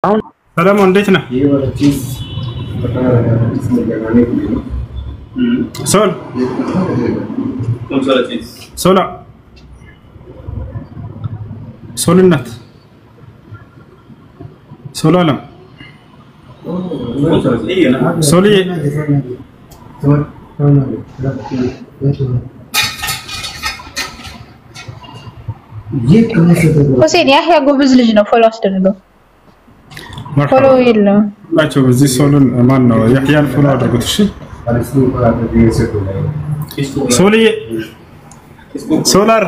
سلام عليكم. سول. سولا. سول النت. سولا. سولي. حسين يحيى قبز لجنة فولو أسترده فولو يلا لا شوف زي سولن مانو يحيى الفولو أدركت شيء سولي سولار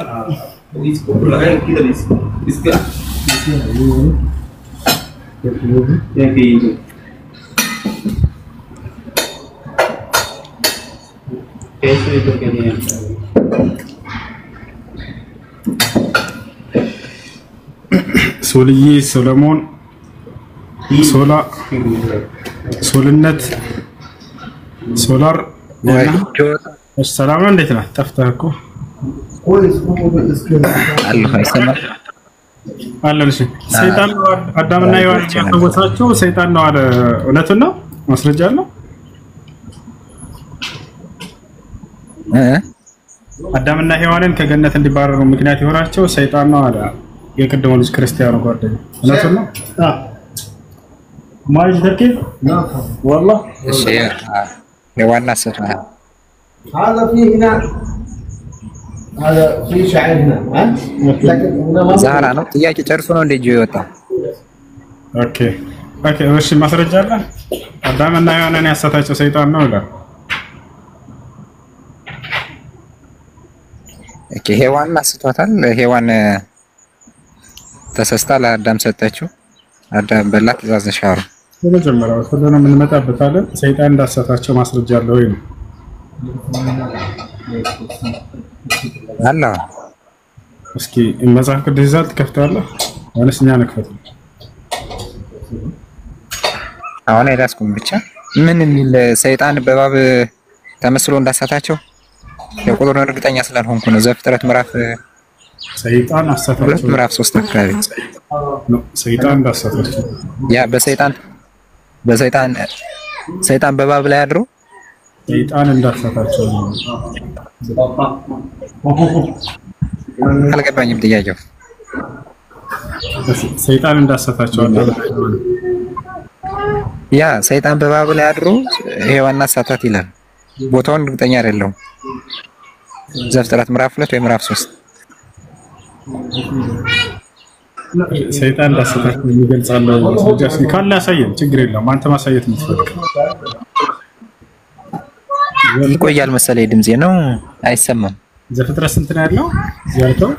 سولي سولمون سولا سولنت سولار السلام عليكم تفتحكم الله يسلمك الله يسلمك سيطان አዳምና ሔዋን ያፈወሳቸው ሰይጣን ነው አለ እውነቱን ነው ማስረጃ አለው አዳምና ሔዋንን ከገነት እንዲባረሩ ምክንያት የሆናቸው ሰይጣን ነው አለ የቀደመው ልጅ ክርስቲያኑ ጓደኛ እውነቱን ነው ما يجدك والله الشيء يوانا سفها هذا في هنا هذا في شعر هنا لكن هنا زهرة ነው ጥያቄ ጨርሶ ነው እንደ ጆታ ኦኬ ኦኬ እሺ ማስረጃ አለ አዳምና ሔዋንን ያሳታቸው ሰይጣን ነው ይላል ኦኬ ሔዋን አስቷታል ሔዋን ተሰስታ ለአዳም ሰጠችው አዳም በላት ትእዛዝ ሻሩ በመጀመሪያው ሁሉንም እንመጣበታለን ሰይጣን እንዳሳታቸው ማስረጃ አለው ወይ ነው አላ እስኪ መጽሐፍ ቅዱስ ይዛል ትከፍታለህ ወይስ እኛ እንክፈት አሁን አይዳስኩም ብቻ ምን የሚል ሰይጣን በባብ ተመስሎ እንዳሳታቸው የቁጥሩን እርግጠኛ ስላልሆንኩ ነው ዘፍጥረት ምዕራፍ ሰይጣን አሳታቸው ምዕራፍ 3 አካባቢ ነው ሰይጣን እንዳሳታቸው ያ ሰይጣን በባብ ላይ አድሮ ሰይጣን እንዳሳታቸው አልገባኝም ጥያቄው ሰይጣን እንዳሳታቸው ያ ሰይጣን በባብ ላይ አድሮ ሔዋን አሳታት ይላል ቦታውን እርግጠኛ አይደለሁም ዘፍጥረት ምዕራፍ 2 ወይ ምዕራፍ 3 ሰይጣን እንዳሳታቸው ይገልጻል ጃስ ካለ ያሳየን ችግር የለም አንተ ማሳየት የምትፈልግ ይቆያል መሰለኝ ድምጼ ነው አይሰማም ዘፍጥረት ስንት ነው ያለው ያልከው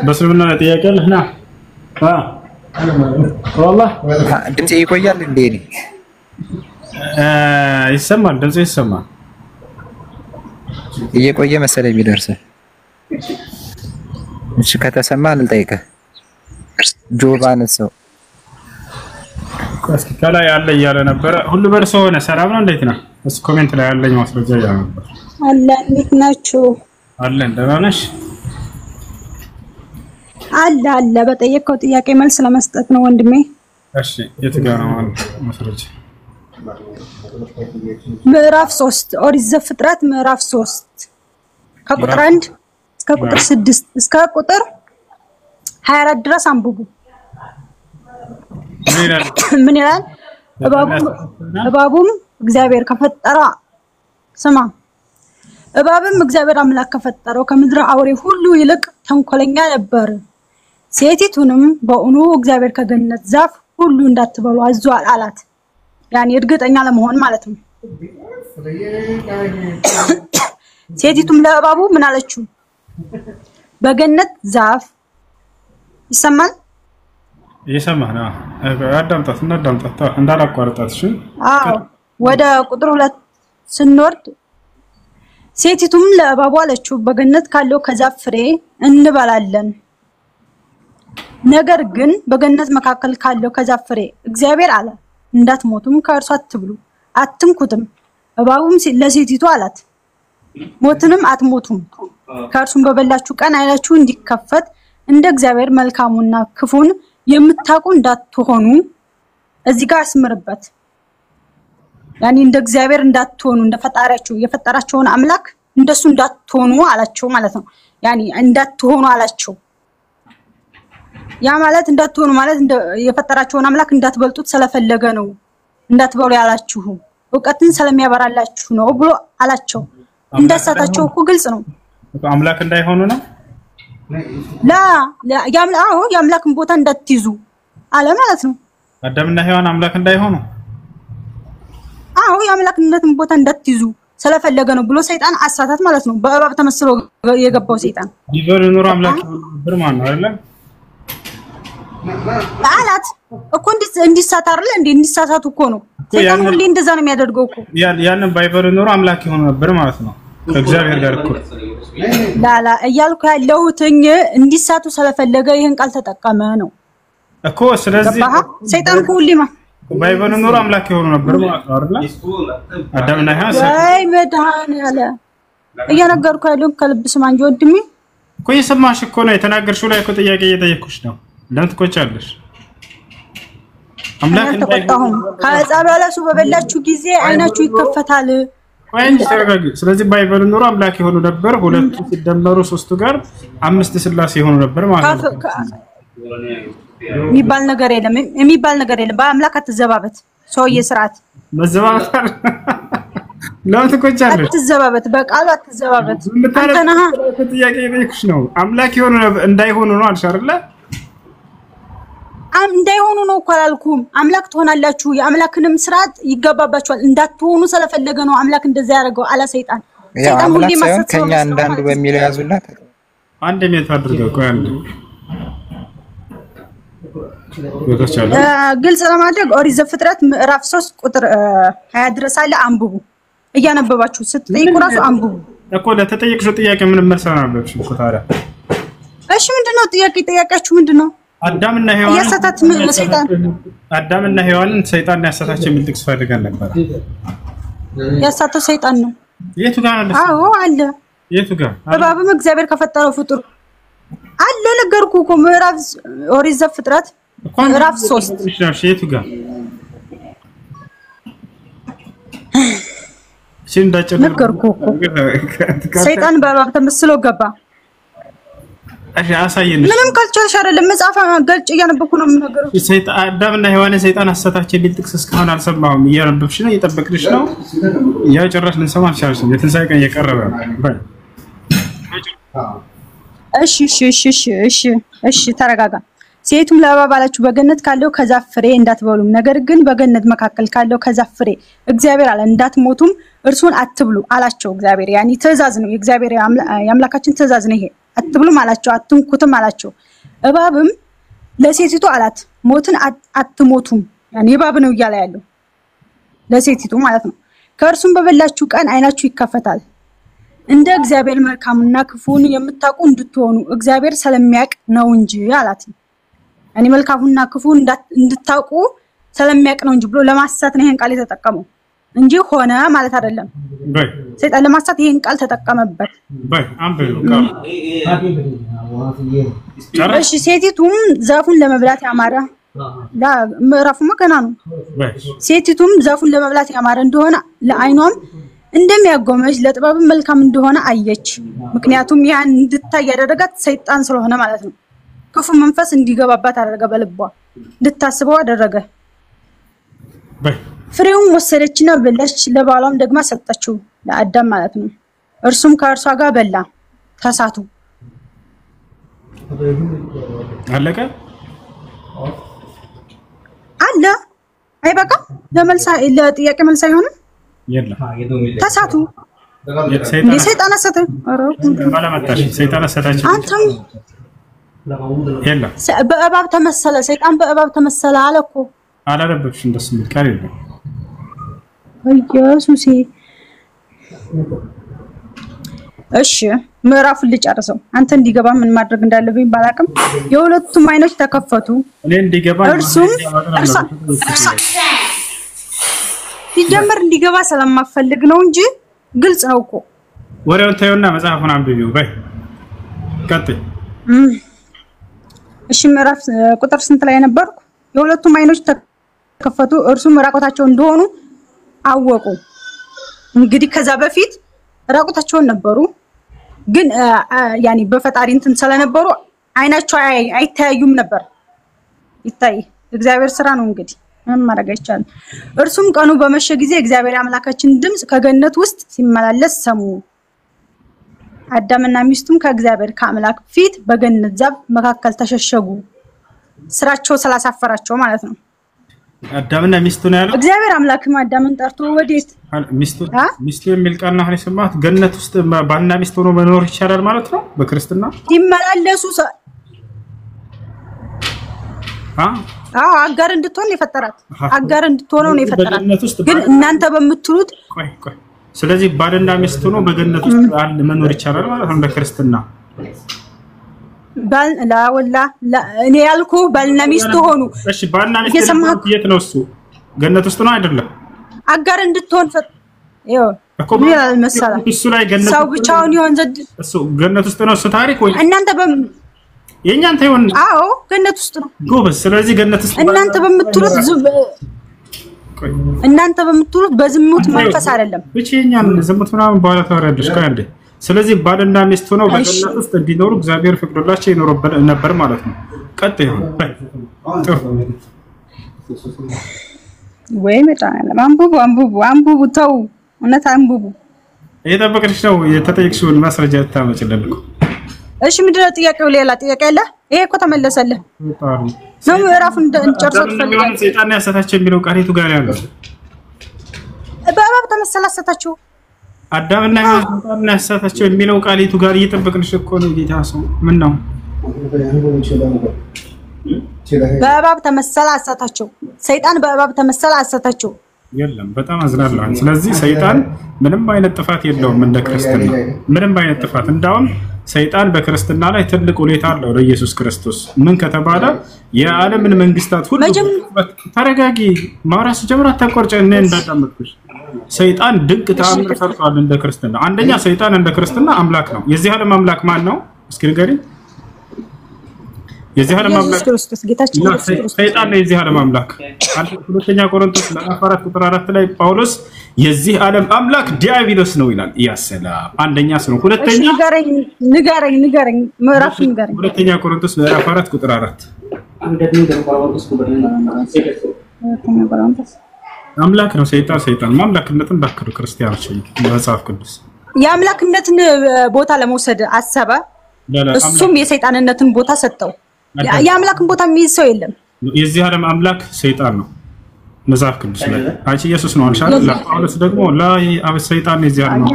በስልምና ጥያቄ አለህ ና والله ድምጼ ይቆያል እንዴ ይሰማል ድምጼ ይሰማል እየቆየ መሰለኝ የሚደርስ እሺ ከተሰማ ልጠይቅህ ጆባን ሰው እስኪ ከላይ ያለ እያለ ነበር ሁሉ በርሶ ሆነ ሰላም ነው እንዴት ነው እሱ ኮሜንት ላይ ያለኝ ማስረጃ ያለ ነበር አለ እንዴት ናችሁ አለን ደህና ነሽ አለ በጠየቀው ጥያቄ መልስ ለመስጠት ነው ወንድሜ እሺ የትጋራ ማስረጃ ምዕራፍ 3 ኦሪት ዘፍጥረት ምዕራፍ 3 ከቁጥር 1 እስከ ቁጥር 6 እስከ ቁጥር 24 ድረስ አንብቡ ምን ይላል እባቡም እግዚአብሔር ከፈጠራ ስማ እባብም እግዚአብሔር አምላክ ከፈጠረው ከምድር አውሬ ሁሉ ይልቅ ተንኮለኛ ነበር ሴቲቱንም በእውኑ እግዚአብሔር ከገነት ዛፍ ሁሉ እንዳትበሉ አዟል አላት ያኔ እርግጠኛ ለመሆን ማለት ነው ሴቲቱም ለእባቡ ምን አለችው በገነት ዛፍ ይሰማል ይሰማና አዳምጣት እንዳላቋርጣት እሺ ወደ ቁጥር 2 ስንወርድ ሴቲቱም ለእባቡ አለችው በገነት ካለው ከዛፍ ፍሬ እንበላለን ነገር ግን በገነት መካከል ካለው ከዛፍ ፍሬ እግዚአብሔር አለ እንዳትሞቱም ከእርሱ አትብሉ አትንኩትም እባቡም ለሴቲቱ አላት ሞትንም አትሞቱም ከእርሱም በበላችሁ ቀን አይናችሁ እንዲከፈት እንደ እግዚአብሔር መልካሙና ክፉን የምታውቁ እንዳትሆኑ እዚህ ጋር አስምርበት። ያኒ እንደ እግዚአብሔር እንዳትሆኑ እንደ ፈጣሪያችሁ የፈጠራቸውን አምላክ እንደሱ እንዳትሆኑ አላቸው ማለት ነው። ያኒ እንዳትሆኑ አላቸው። ያ ማለት እንዳትሆኑ ማለት የፈጠራቸውን አምላክ እንዳትበልጡት ስለፈለገ ነው። እንዳትበሉ ያላችሁ ዕውቀትን ስለሚያበራላችሁ ነው ብሎ አላቸው። እንደሳታቸው እኮ ግልጽ ነው። አምላክ እንዳይሆኑ ነው። የአምላክን ቦታ እንዳትይዙ አለ ማለት ነው። አዳምና ሔዋን አምላክ እንዳይሆኑ የአምላክነትን ቦታ እንዳትይዙ ስለፈለገ ነው ብሎ ሰይጣን አሳታት ማለት ነው። በእባብ ተመስሎ የገባው ሰይጣን ቢበር ኑሮ አምላክ ብርማን ነው አይደል? አላት እኮ እንዲሳት አይደል እንዴ? እንዲሳሳቱ እኮ ነው ሰይጣን ሁሌ እንደዛ ነው የሚያደርገው እኮ። ያንን ባይበር ኑሮ አምላክ ይሆን ነበር ማለት ነው ከእግዚአብሔር ጋር እኮ። ላላ እያልኩ ያለሁትኝ እንዲሳቱ ስለፈለገ ይሄን ቃል ተጠቀመ ነው እኮ። ስለዚህ ሰይጣን ሁሌማ ባይበር ኑሮ አምላክ ይሆን ነበር ማለት ነው አይደል? አዳምና ሔዋን አይ መድኃኒዓለ እየነገርኩ ያለውን ከልብ ስማ እንጂ ወንድሜ እኮ የሰማሽ እኮ ነው የተናገርሽው ላይ እኮ ጥያቄ እየጠየቅኩሽ ነው። ለምን ትቆጫለሽ? አምላክ እንዳይሆን ከዕፀ በለሱ በበላችሁ ጊዜ አይናችሁ ይከፈታል። ወይንስ ተረጋጊ። ስለዚህ ባይበር ኑሮ አምላክ ይሆኑ ነበር። ሁለቱ ሲደመሩ ሶስቱ ጋር አምስት ስላሴ ይሆኑ ነበር ማለት ነው። የሚባል ነገር የለም። በአምላክ አትዘባበት ሰውዬ ስርዓት መዘባበት ለምን ትቆጫለሽ? አትዘባበት፣ በቃሉ አትዘባበት። አንተና ጥያቄ እየጠየቅሽ ነው። አምላክ ይሆኑ እንዳይሆኑ ነው አልሽ አይደለ? እንዳይሆኑ ነው እኮ አላልኩም። አምላክ ትሆናላችሁ፣ የአምላክንም ስርዓት ይገባባችኋል። እንዳትሆኑ ስለፈለገ ነው አምላክ እንደዛ ያደርገው አለ ሰይጣን። ሰይጣን ሁሌ ማሰጥ ከኛ አንዳንዱ በሚለው ያዙላት አንድ ሜት አድርገው ቆይ አንድ ግልጽ ለማድረግ ኦሪት ዘፍጥረት ምዕራፍ 3 ቁጥር 20 ድረስ አለ። አንብቡ፣ እያነበባችሁ ስትጠይቁ ራሱ አንብቡ እኮ። ለተጠየቅሽው ጥያቄ ምን መልስ አናበብሽ እኮ ታዲያ። እሺ ምንድነው ጥያቄያችሁ ምንድነው? አዳምና ሔዋን ያሳታት ሰይጣን አዳምና ሔዋንን ሰይጣን ያሳታቸው የሚል ጥቅስ ፈልገን ነበር። ያሳተው ሰይጣን ነው። የቱ ጋር አለ? አለ። የቱ ጋር? እባብም እግዚአብሔር ከፈጠረው ፍጡር አለ። ነገርኩህ እኮ ምዕራፍ ኦሪት ዘፍጥረት ምዕራፍ 3 የቱ ጋር? ነገርኩህ እኮ ሰይጣን በእባብ ተመስሎ ገባ። እሺ አሳየን። ምንም ካልቻልሽ አይደለም መጽሐፍ ገልጭ እያነበብኩ ነው የምናገረው። ሰይጣን አዳምና ሔዋንን ሰይጣን አሳታቸው የሚል ጥቅስ እስካሁን አልሰማሁም። እያነበብሽ ነው፣ እየጠበቅሽ ነው። ያው ጭራሽ ልንሰማ አልቻልሽም። የትንሣኤ ቀን እየቀረበ ነው። እሺ ተረጋጋ። ሴቱም ለእባብ አለችው በገነት ካለው ከዛፍ ፍሬ እንዳትበሉም፣ ነገር ግን በገነት መካከል ካለው ከዛፍ ፍሬ እግዚአብሔር አለ እንዳትሞቱም እርሱን አትብሉ አላቸው። እግዚአብሔር ያኒ ትእዛዝ ነው፣ የእግዚአብሔር የአምላካችን ትእዛዝ ነው ይሄ። አትብሉም አላቸው፣ አትንኩትም አላቸው። እባብም ለሴቲቱ አላት ሞትን አትሞቱም። ያኒ እባብ ነው እያለ ያለው ለሴቲቱ ማለት ነው። ከእርሱም በበላችሁ ቀን አይናችሁ ይከፈታል እንደ እግዚአብሔር መልካምና ክፉን የምታውቁ እንድትሆኑ እግዚአብሔር ስለሚያውቅ ነው እንጂ አላት። ያኒ መልካሙና ክፉን እንድታውቁ ስለሚያውቅ ነው እንጂ ብሎ ለማሳት ነው ይሄን ቃል የተጠቀመው እንጂ ሆነ ማለት አይደለም። ሰይጣን ለማሳት ይሄን ቃል ተጠቀመበት። እሺ ሴቲቱም ዛፉን ለመብላት ያማረ ምዕራፉማ ገና ነው። ሴቲቱም ዛፉን ለመብላት ያማረ እንደሆነ ለዓይኗም እንደሚያጎመጅ ለጥበብ መልካም እንደሆነ አየች። ምክንያቱም ያን እንድታይ ያደረጋት ሰይጣን ስለሆነ ማለት ነው። ክፉ መንፈስ እንዲገባባት አደረገ፣ በልቧ እንድታስበው አደረገ። ፍሬውን ወሰደችና በላች፣ ለባሏም ደግማ ሰጠችው፣ ለአዳም ማለት ነው። እርሱም ከእርሷ ጋር በላ። ተሳቱ። አለቀ አለ። አይበቃም? ለጥያቄ መልስ አይሆንም? ተሳቱ። ሰይጣን አሰተ። ሰይጣን አሰታች። አንተም በእባብ ተመሰለ፣ ሰይጣን በእባብ ተመሰለ አለ እኮ። አላረበብሽ እንደሱ የሚል ቃል የለም። ኢየሱስ። እሺ ምዕራፉን ልጨርሰው። አንተ እንዲገባ ምን ማድረግ እንዳለብኝ ባላቅም የሁለቱም አይኖች ተከፈቱ። እኔ እንዲገባ እርሱም ሲጀመር እንዲገባ ስለማፈልግ ነው እንጂ ግልጽ ነው እኮ ወሬውን ታዩና መጽሐፉን አንብቢው በይ ቀጥይ እሺ ምዕራፍ ቁጥር ስንት ላይ ነበርኩ የሁለቱም አይኖች ተከፈቱ እርሱም ራቆታቸው እንደሆኑ አወቁ እንግዲህ ከዛ በፊት ራቆታቸው ነበሩ ግን ያኒ በፈጣሪ እንትን ስለነበሩ አይናቸው አይታዩም ነበር ይታይ እግዚአብሔር ስራ ነው እንግዲህ ምንም ማድረግ አይቻልም እርሱም ቀኑ በመሸ ጊዜ እግዚአብሔር አምላካችን ድምጽ ከገነት ውስጥ ሲመላለስ ሰሙ አዳምና ሚስቱም ከእግዚአብሔር ከአምላክ ፊት በገነት ዛፍ መካከል ተሸሸጉ ስራቸው ስላሳፈራቸው ማለት ነው አዳምና ሚስቱ ነው ያለው እግዚአብሔር አምላክም አዳምን ጠርቶ ወዴት ሚስቱ የሚል ቃል ነው አይሰማት ገነት ውስጥ ባልና ሚስት ሆኖ መኖር ይቻላል ማለት ነው በክርስትና ይመላለሱ አጋር እንድትሆን የፈጠራት አጋር እንድትሆን ነው የፈጠራት ግን እናንተ በመትሉት ቆይ ስለዚህ ባልና ሚስት ሆኖ በገነት ውስጥ መኖር ይቻላል ማለት ነው በክርስትና ባል ወላ እኔ ያልኩ ባልና ሚስት ሆኑ እሺ ባልና ሚስት የት ነው እሱ ገነት ውስጥ ነው አይደለም አጋር እንድትሆን ይኸው ይላል መሰለህ እሱ ላይ ገነት ሰው ብቻውን ይሆን ዘንድ እሱ ገነት ውስጥ ነው እሱ ታሪክ ወይ እናንተ የኛንተ ይሆን አዎ ገነት ውስጥ ነው ጎበዝ ስለዚህ ገነት ውስጥ እናንተ በምትሉት በዝሙት መንፈስ አይደለም ብቻኛን ዝሙት ምናምን በኋላ ታወራለሽ ካንዴ ስለዚህ ባልና ሚስት ሆነው በገነት ውስጥ እንዲኖሩ እግዚአብሔር ፈቅዶላቸው ይኖሩ ነበር ማለት ነው ቀጥይ ወይ መጣና አንቡቡ ተው እውነት አንቡቡ እየጠበቅሽ ነው የተጠየቅሽውን ማስረጃ ታመጭልኝ እሺ ምንድነው ጥያቄው ሌላ ጥያቄ አለ ይሄ እኮ ተመለሰልህ ነው ምዕራፉን እንጨርሰው ትፈልጋለህ ሰይጣን ያሳታቸው የሚለው ቃሪቱ ጋር ያለው በእባብ ተመሰላሰታቸው አዳምና ሰይጣን ያሳታቸው የሚለው ቃሪቱ ጋር እየጠበቅንሽ እኮ ነው ጌታ ሰው ምን ነው በእባብ ተመሰላሰታቸው ሰይጣን በእባብ ተመሰላሰታቸው የለም በጣም አዝናለሁ ስለዚህ ሰይጣን ምንም አይነት ጥፋት የለውም እንደ ክርስቲያን ምንም አይነት ጥፋት እንዳውም ሰይጣን በክርስትና ላይ ትልቅ ሁኔታ አለው ለኢየሱስ ክርስቶስ ምን ከተባለ የዓለምን መንግስታት ሁሉ ተረጋጊ ማራስ ጀምራ ተቆርጨነ እንዳዳመጥኩሽ ሰይጣን ድንቅ ተአምር ሰርቷል እንደ ክርስትና አንደኛ ሰይጣን እንደ ክርስትና አምላክ ነው የዚህ ዓለም አምላክ ማን ነው እስኪ ንገሪኝ የዚህ ዓለም አምላክ ክርስቶስ ጌታችን ሰይጣን ነው የዚህ ዓለም አምላክ ሁለተኛ ቆሮንቶስ ምዕራፍ 4 ቁጥር 4 ላይ ጳውሎስ የዚህ ዓለም አምላክ ዲያብሎስ ነው ይላል ያሰላም አንደኛ ነው ሁለተኛ ንገረኝ ምዕራፍ ንገረኝ ሁለተኛ ቆሮንቶስ ምዕራፍ 4 ቁጥር 4 አምላክ ነው ሰይጣን ማምላክነትን ባከሩ ክርስቲያኖች መጽሐፍ ቅዱስ የአምላክነትን ቦታ ለመውሰድ አሰበ እሱም የሰይጣንነትን ቦታ ሰጠው የአምላክን ቦታ የሚይዝ ሰው የለም የዚህ ዓለም አምላክ ሰይጣን ነው መጽሐፍ ቅዱስ ላይ አንቺ ኢየሱስ ነው አልሻለ ጳውሎስ ደግሞ ላይ ሰይጣን የዚህ ዓለም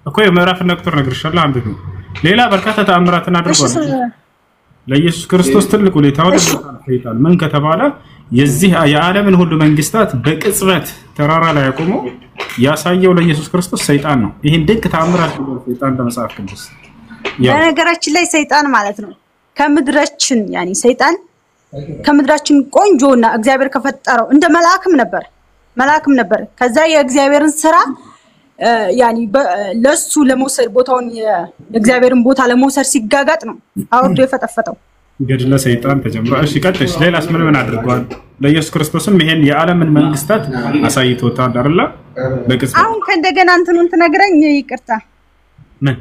እኮ የምዕራፍና ቁጥር ነግርሻለሁ አንብቡ ሌላ በርካታ ተአምራትን አድርጓል ለኢየሱስ ክርስቶስ ትልቅ ሁኔታው ሰይጣን ምን ከተባለ የዚህ የዓለምን ሁሉ መንግስታት በቅጽበት ተራራ ላይ አቆሞ ያሳየው ለኢየሱስ ክርስቶስ ሰይጣን ነው ይሄን ድንቅ ተአምራት ሰይጣን በመጽሐፍ ቅዱስ በነገራችን ላይ ሰይጣን ማለት ነው ከምድራችን ያኒ ሰይጣን ከምድራችን ቆንጆና እግዚአብሔር ከፈጠረው እንደ መልአክም ነበር ከዛ የእግዚአብሔርን ስራ ያኒ ለሱ ለመውሰድ ቦታውን የእግዚአብሔርን ቦታ ለመውሰድ ሲጋጋጥ ነው አውርዶ የፈጠፈጠው ገድለ ሰይጣን ተጀምሯል እሺ ቀጥሽ ሌላስ ምን አድርጓል ለኢየሱስ ክርስቶስም ይሄን የዓለምን መንግስታት አሳይቶታል አይደል በቅጽበት አሁን ከእንደገና እንትኑን ትነግረኝ ይቅርታ ምን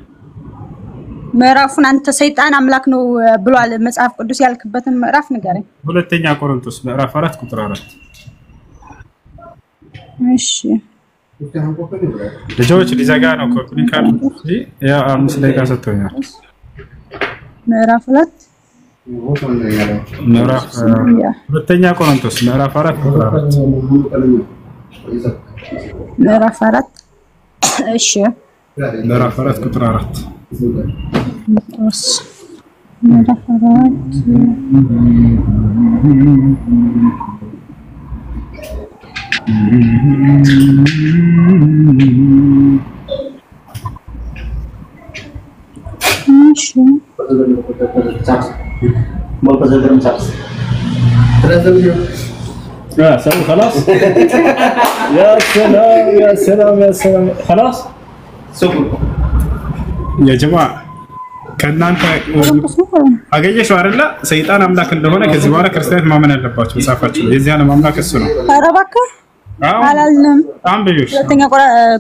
ምዕራፉን አንተ ሰይጣን አምላክ ነው ብሏል መጽሐፍ ቅዱስ ያልክበትን ምዕራፍ ንገረኝ ሁለተኛ ቆሮንቶስ ምዕራፍ 4 ቁጥር 4 እሺ ልጆች ሊዘጋ ነው ኮምፕሊካል ያ 5 ደቂቃ ሰጥቶኛል ምዕራፍ 2 ምዕራፍ ሁለተኛ ቆሮንቶስ ምዕራፍ 4 ቁጥር 4 ምዕራፍ 4 እሺ ምዕራፍ 4 ቁጥር 4 ምዕራፍ 4 خلاص يا سلام خلاص የጀማ ከናንተ አገኘሽው አይደለ? ሰይጣን አምላክ እንደሆነ ከዚህ በኋላ ክርስቲያኖች ማመን አለባቸው። ጻፋችሁ የዚህ ዓለም አምላክ እሱ ነው። ኧረ እባክህ አላልንም። አንብዩሽ ሁለተኛ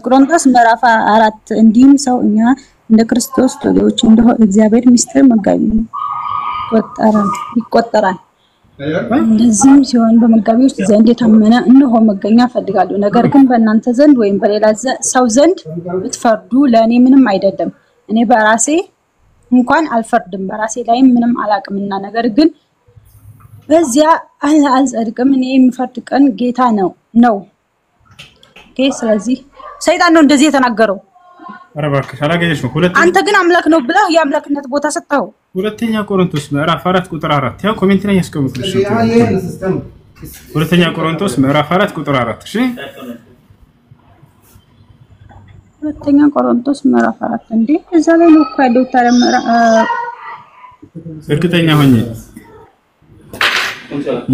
ቆሮንቶስ ምዕራፍ 4 እንዲህም ሰው እኛ እንደ ክርስቶስ ተገዎች እንደሆነ እግዚአብሔር ምስጢር መጋቢ ነው ይቆጠራል። እንደዚህም ሲሆን በመጋቢዎች ዘንድ የታመነ እነሆ መገኛ ፈልጋለሁ። ነገር ግን በእናንተ ዘንድ ወይም በሌላ ሰው ዘንድ ብትፈርዱ ለእኔ ምንም አይደለም። እኔ በራሴ እንኳን አልፈርድም፣ በራሴ ላይም ምንም አላቅምና፣ ነገር ግን በዚያ አልጸድቅም። እኔ የሚፈርድ ቀን ጌታ ነው። ስለዚህ ሰይጣን ነው እንደዚህ የተናገረው። ኧረ እባክሽ አላገኘሽም። አንተ ግን አምላክ ነው ብለህ የአምላክነት ቦታ ሰጠኸው። ሁለተኛ ቆሮንቶስ ምዕራፍ 4 ቁጥር 4 ያው ኮሜንት ላይ ያስቀምጡልሽ። ሁለተኛ ቆሮንቶስ ምዕራፍ 4 ቁጥር 4 እሺ። ሁለተኛ ቆሮንቶስ ምዕራፍ 4 እንዴ እዛ ላይ ነው እኮ ያለው። ታዲያ እርግጠኛ ሆኜ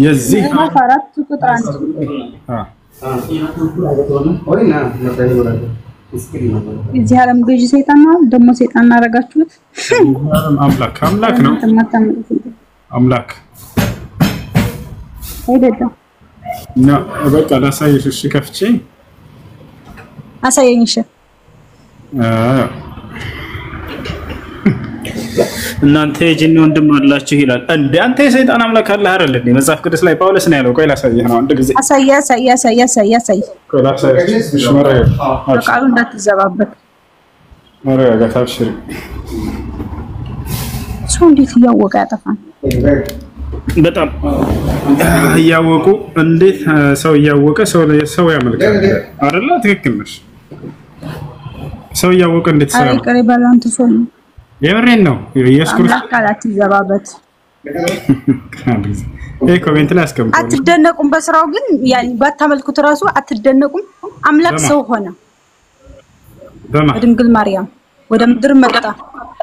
የዚህ ምዕራፍ 4 ቁጥር 1 እዚህ ዓለም ገዢ ሰይጣን ነው። ደግሞ ሰይጣን አረጋችሁት። አምላክ ነው። አምላክ አይደለም ነው። በቃ ላሳይሽ። እሺ ከፍቼ አሳየኝ። እሺ እናንተ የጂኒ ወንድም አላችሁ ይላል። እንዴ አንተ የሰይጣን አምላክ አለ አይደል እንዴ? መጽሐፍ ቅዱስ ላይ ጳውሎስ ነው ያለው። ቆይ ላሳየህ ነው አንድ ጊዜ። አሳይ። ቆይ ላሳየህ። እሺ ቃሉ እንዳትዘባበት። መረጋጋት አብሽሪ። ሰው እንዴት እያወቀ ያጠፋል? በጣም እያወቁ እንዴት ሰው እያወቀ ሰው ያመልካል አይደለ? ትክክል ነሽ። ሰው እያወቀ እንዴት ሰው ያመልካል? ቀሪ ባላንተ ሰው የምሬን ነው። ኢየሱስ ክርስቶስ ቃላት ይዘባበት። ኮሜንት ላይ አስቀምጡ። አትደነቁም። በስራው ግን ያኒ ባታመልኩት ራሱ አትደነቁም። አምላክ ሰው ሆነ። በድንግል ማርያም ወደ ምድር መጣ።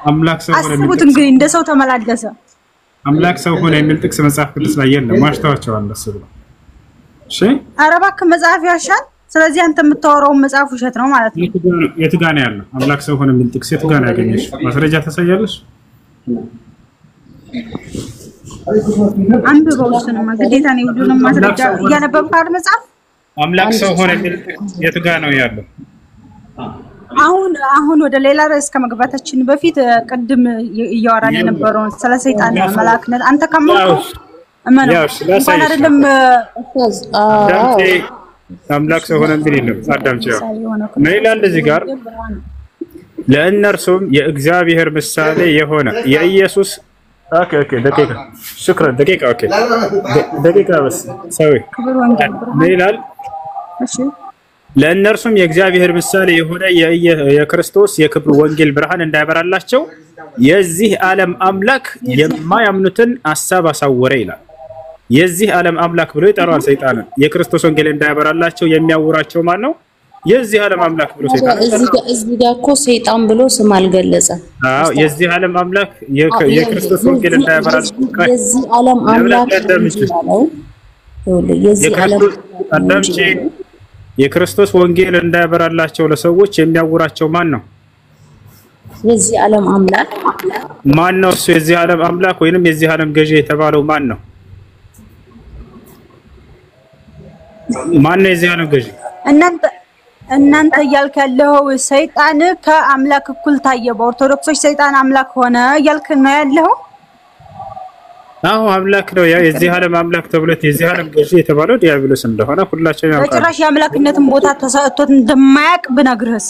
አምላክ ሰው ሆነ። አስቡት እንግዲህ እንደ ሰው ተመላለሰ። አምላክ ሰው ሆነ የሚል ጥቅስ መጽሐፍ ቅዱስ ላይ የለም። ማሽታዋቸዋል አስቡ። እሺ ኧረ እባክህ መጽሐፍ ያሻል። ስለዚህ አንተ የምታወራው መጽሐፍ ውሸት ነው ማለት ነው። የት ጋር ነው ያለው? አምላክ ሰው ሆነ የሚል ጥቅስ የት ጋር ነው ያገኘሽ? ማስረጃ ታሳያለሽ? አንብበው። እሱንማ ግዴታ ነው። ሁሉንም ማስረጃ እያነበብክ አይደል መጽሐፍ? አምላክ ሰው ሆነ የሚል የት ጋር ነው ያለው? አሁን ወደ ሌላ ርዕስ ከመግባታችን በፊት ቅድም እያወራን የነበረውን ስለ ሰይጣን መላእክነት አንተ ካመንከው እመነው እንኳን አይደለም አምላክ ሰው ሆነ እንዴ ነው አዳምጪው ነው ይላል እዚህ ጋር ለእነርሱም የእግዚአብሔር ምሳሌ የሆነ የኢየሱስ ኦኬ ደቂቃ በስ ሰው ይላል እሺ ለእነርሱም የእግዚአብሔር ምሳሌ የሆነ የክርስቶስ የክብር ወንጌል ብርሃን እንዳይበራላቸው የዚህ ዓለም አምላክ የማያምኑትን ሐሳብ አሳወረ ይላል። የዚህ ዓለም አምላክ ብሎ ይጠራዋል ሰይጣንን። የክርስቶስ ወንጌል እንዳይበራላቸው የሚያውራቸው ማን ነው? የዚህ ዓለም አምላክ ብሎ ሰይጣን። እዚህ ጋር እኮ ሰይጣን ብሎ ስም አልገለጸም። አዎ የዚህ ዓለም አምላክ የክርስቶስ ወንጌል እንዳይበራላቸው የዚህ ዓለም አምላክ ነው። የዚህ ዓለም አዳምጪ የክርስቶስ ወንጌል እንዳይበራላቸው ለሰዎች የሚያውራቸው ማን ነው? የዚህ ዓለም አምላክ ማን ነው? እሱ የዚህ ዓለም አምላክ ወይንም የዚህ ዓለም ገዢ የተባለው ማን ነው? ማን ነው የዚህ ዓለም ገዢ? እናንተ እያልክ ያለው ሰይጣን ከአምላክ እኩል ታየ። በኦርቶዶክሶች ሰይጣን አምላክ ሆነ እያልክ ነው ያለው። አዎ አምላክ ነው። ያ የዚህ ዓለም አምላክ ተብሎት የዚህ ዓለም ገዢ የተባለው ዲያብሎስ እንደሆነ ሁላችንም ያውቃሉ። በጭራሽ የአምላክነትን ቦታ ተሰጥቶት እንደማያውቅ ብነግርህስ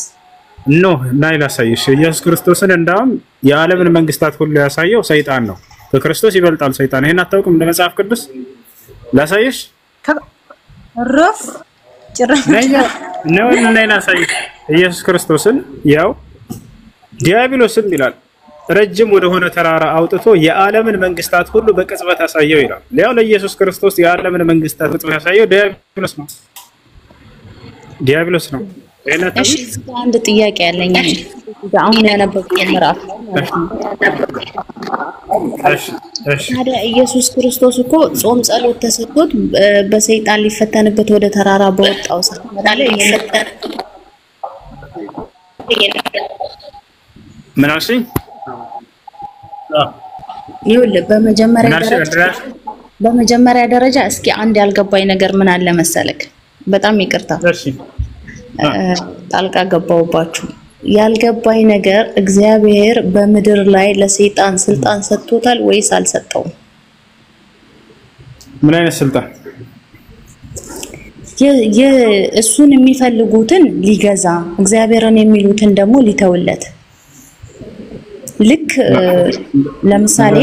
ናይል አሳይሽ። ኢየሱስ ክርስቶስን እንዳውም የዓለምን መንግስታት ሁሉ ያሳየው ሰይጣን ነው። በክርስቶስ ይበልጣል ሰይጣን። ይሄን አታውቅም? እንደ መጽሐፍ ቅዱስ ላሳይሽ ረፍ ጭራሽ ናይል አሳይሽ። ኢየሱስ ክርስቶስን ያው ዲያብሎስም ይላል ረጅም ወደ ሆነ ተራራ አውጥቶ የዓለምን መንግስታት ሁሉ በቅጽበት ያሳየው ይላል። ያው ለኢየሱስ ክርስቶስ የዓለምን መንግስታት በቅጽበት ያሳየው ዲያብሎስ ነው። እሺ አንድ ጥያቄ ያለኝ አሁን ያነበብኩት ምዕራፍ ታዲያ ኢየሱስ ክርስቶስ እኮ ጾም ጸሎት ተሰጥቶት በሰይጣን ሊፈተንበት ወደ ተራራ በወጣው ሰዓት ላይ ይፈተን ምን አልሽኝ? ይኸውልህ በመጀመሪያ ደረጃ እስኪ አንድ ያልገባኝ ነገር ምን አለ መሰለክ? በጣም ይቅርታ ጣልቃ ገባሁባችሁ። ያልገባኝ ነገር እግዚአብሔር በምድር ላይ ለሰይጣን ስልጣን ሰጥቶታል ወይስ አልሰጠውም? ምን አይነት ስልጣን? እሱን የሚፈልጉትን ሊገዛ እግዚአብሔርን የሚሉትን ደግሞ ሊተውለት። ልክ ለምሳሌ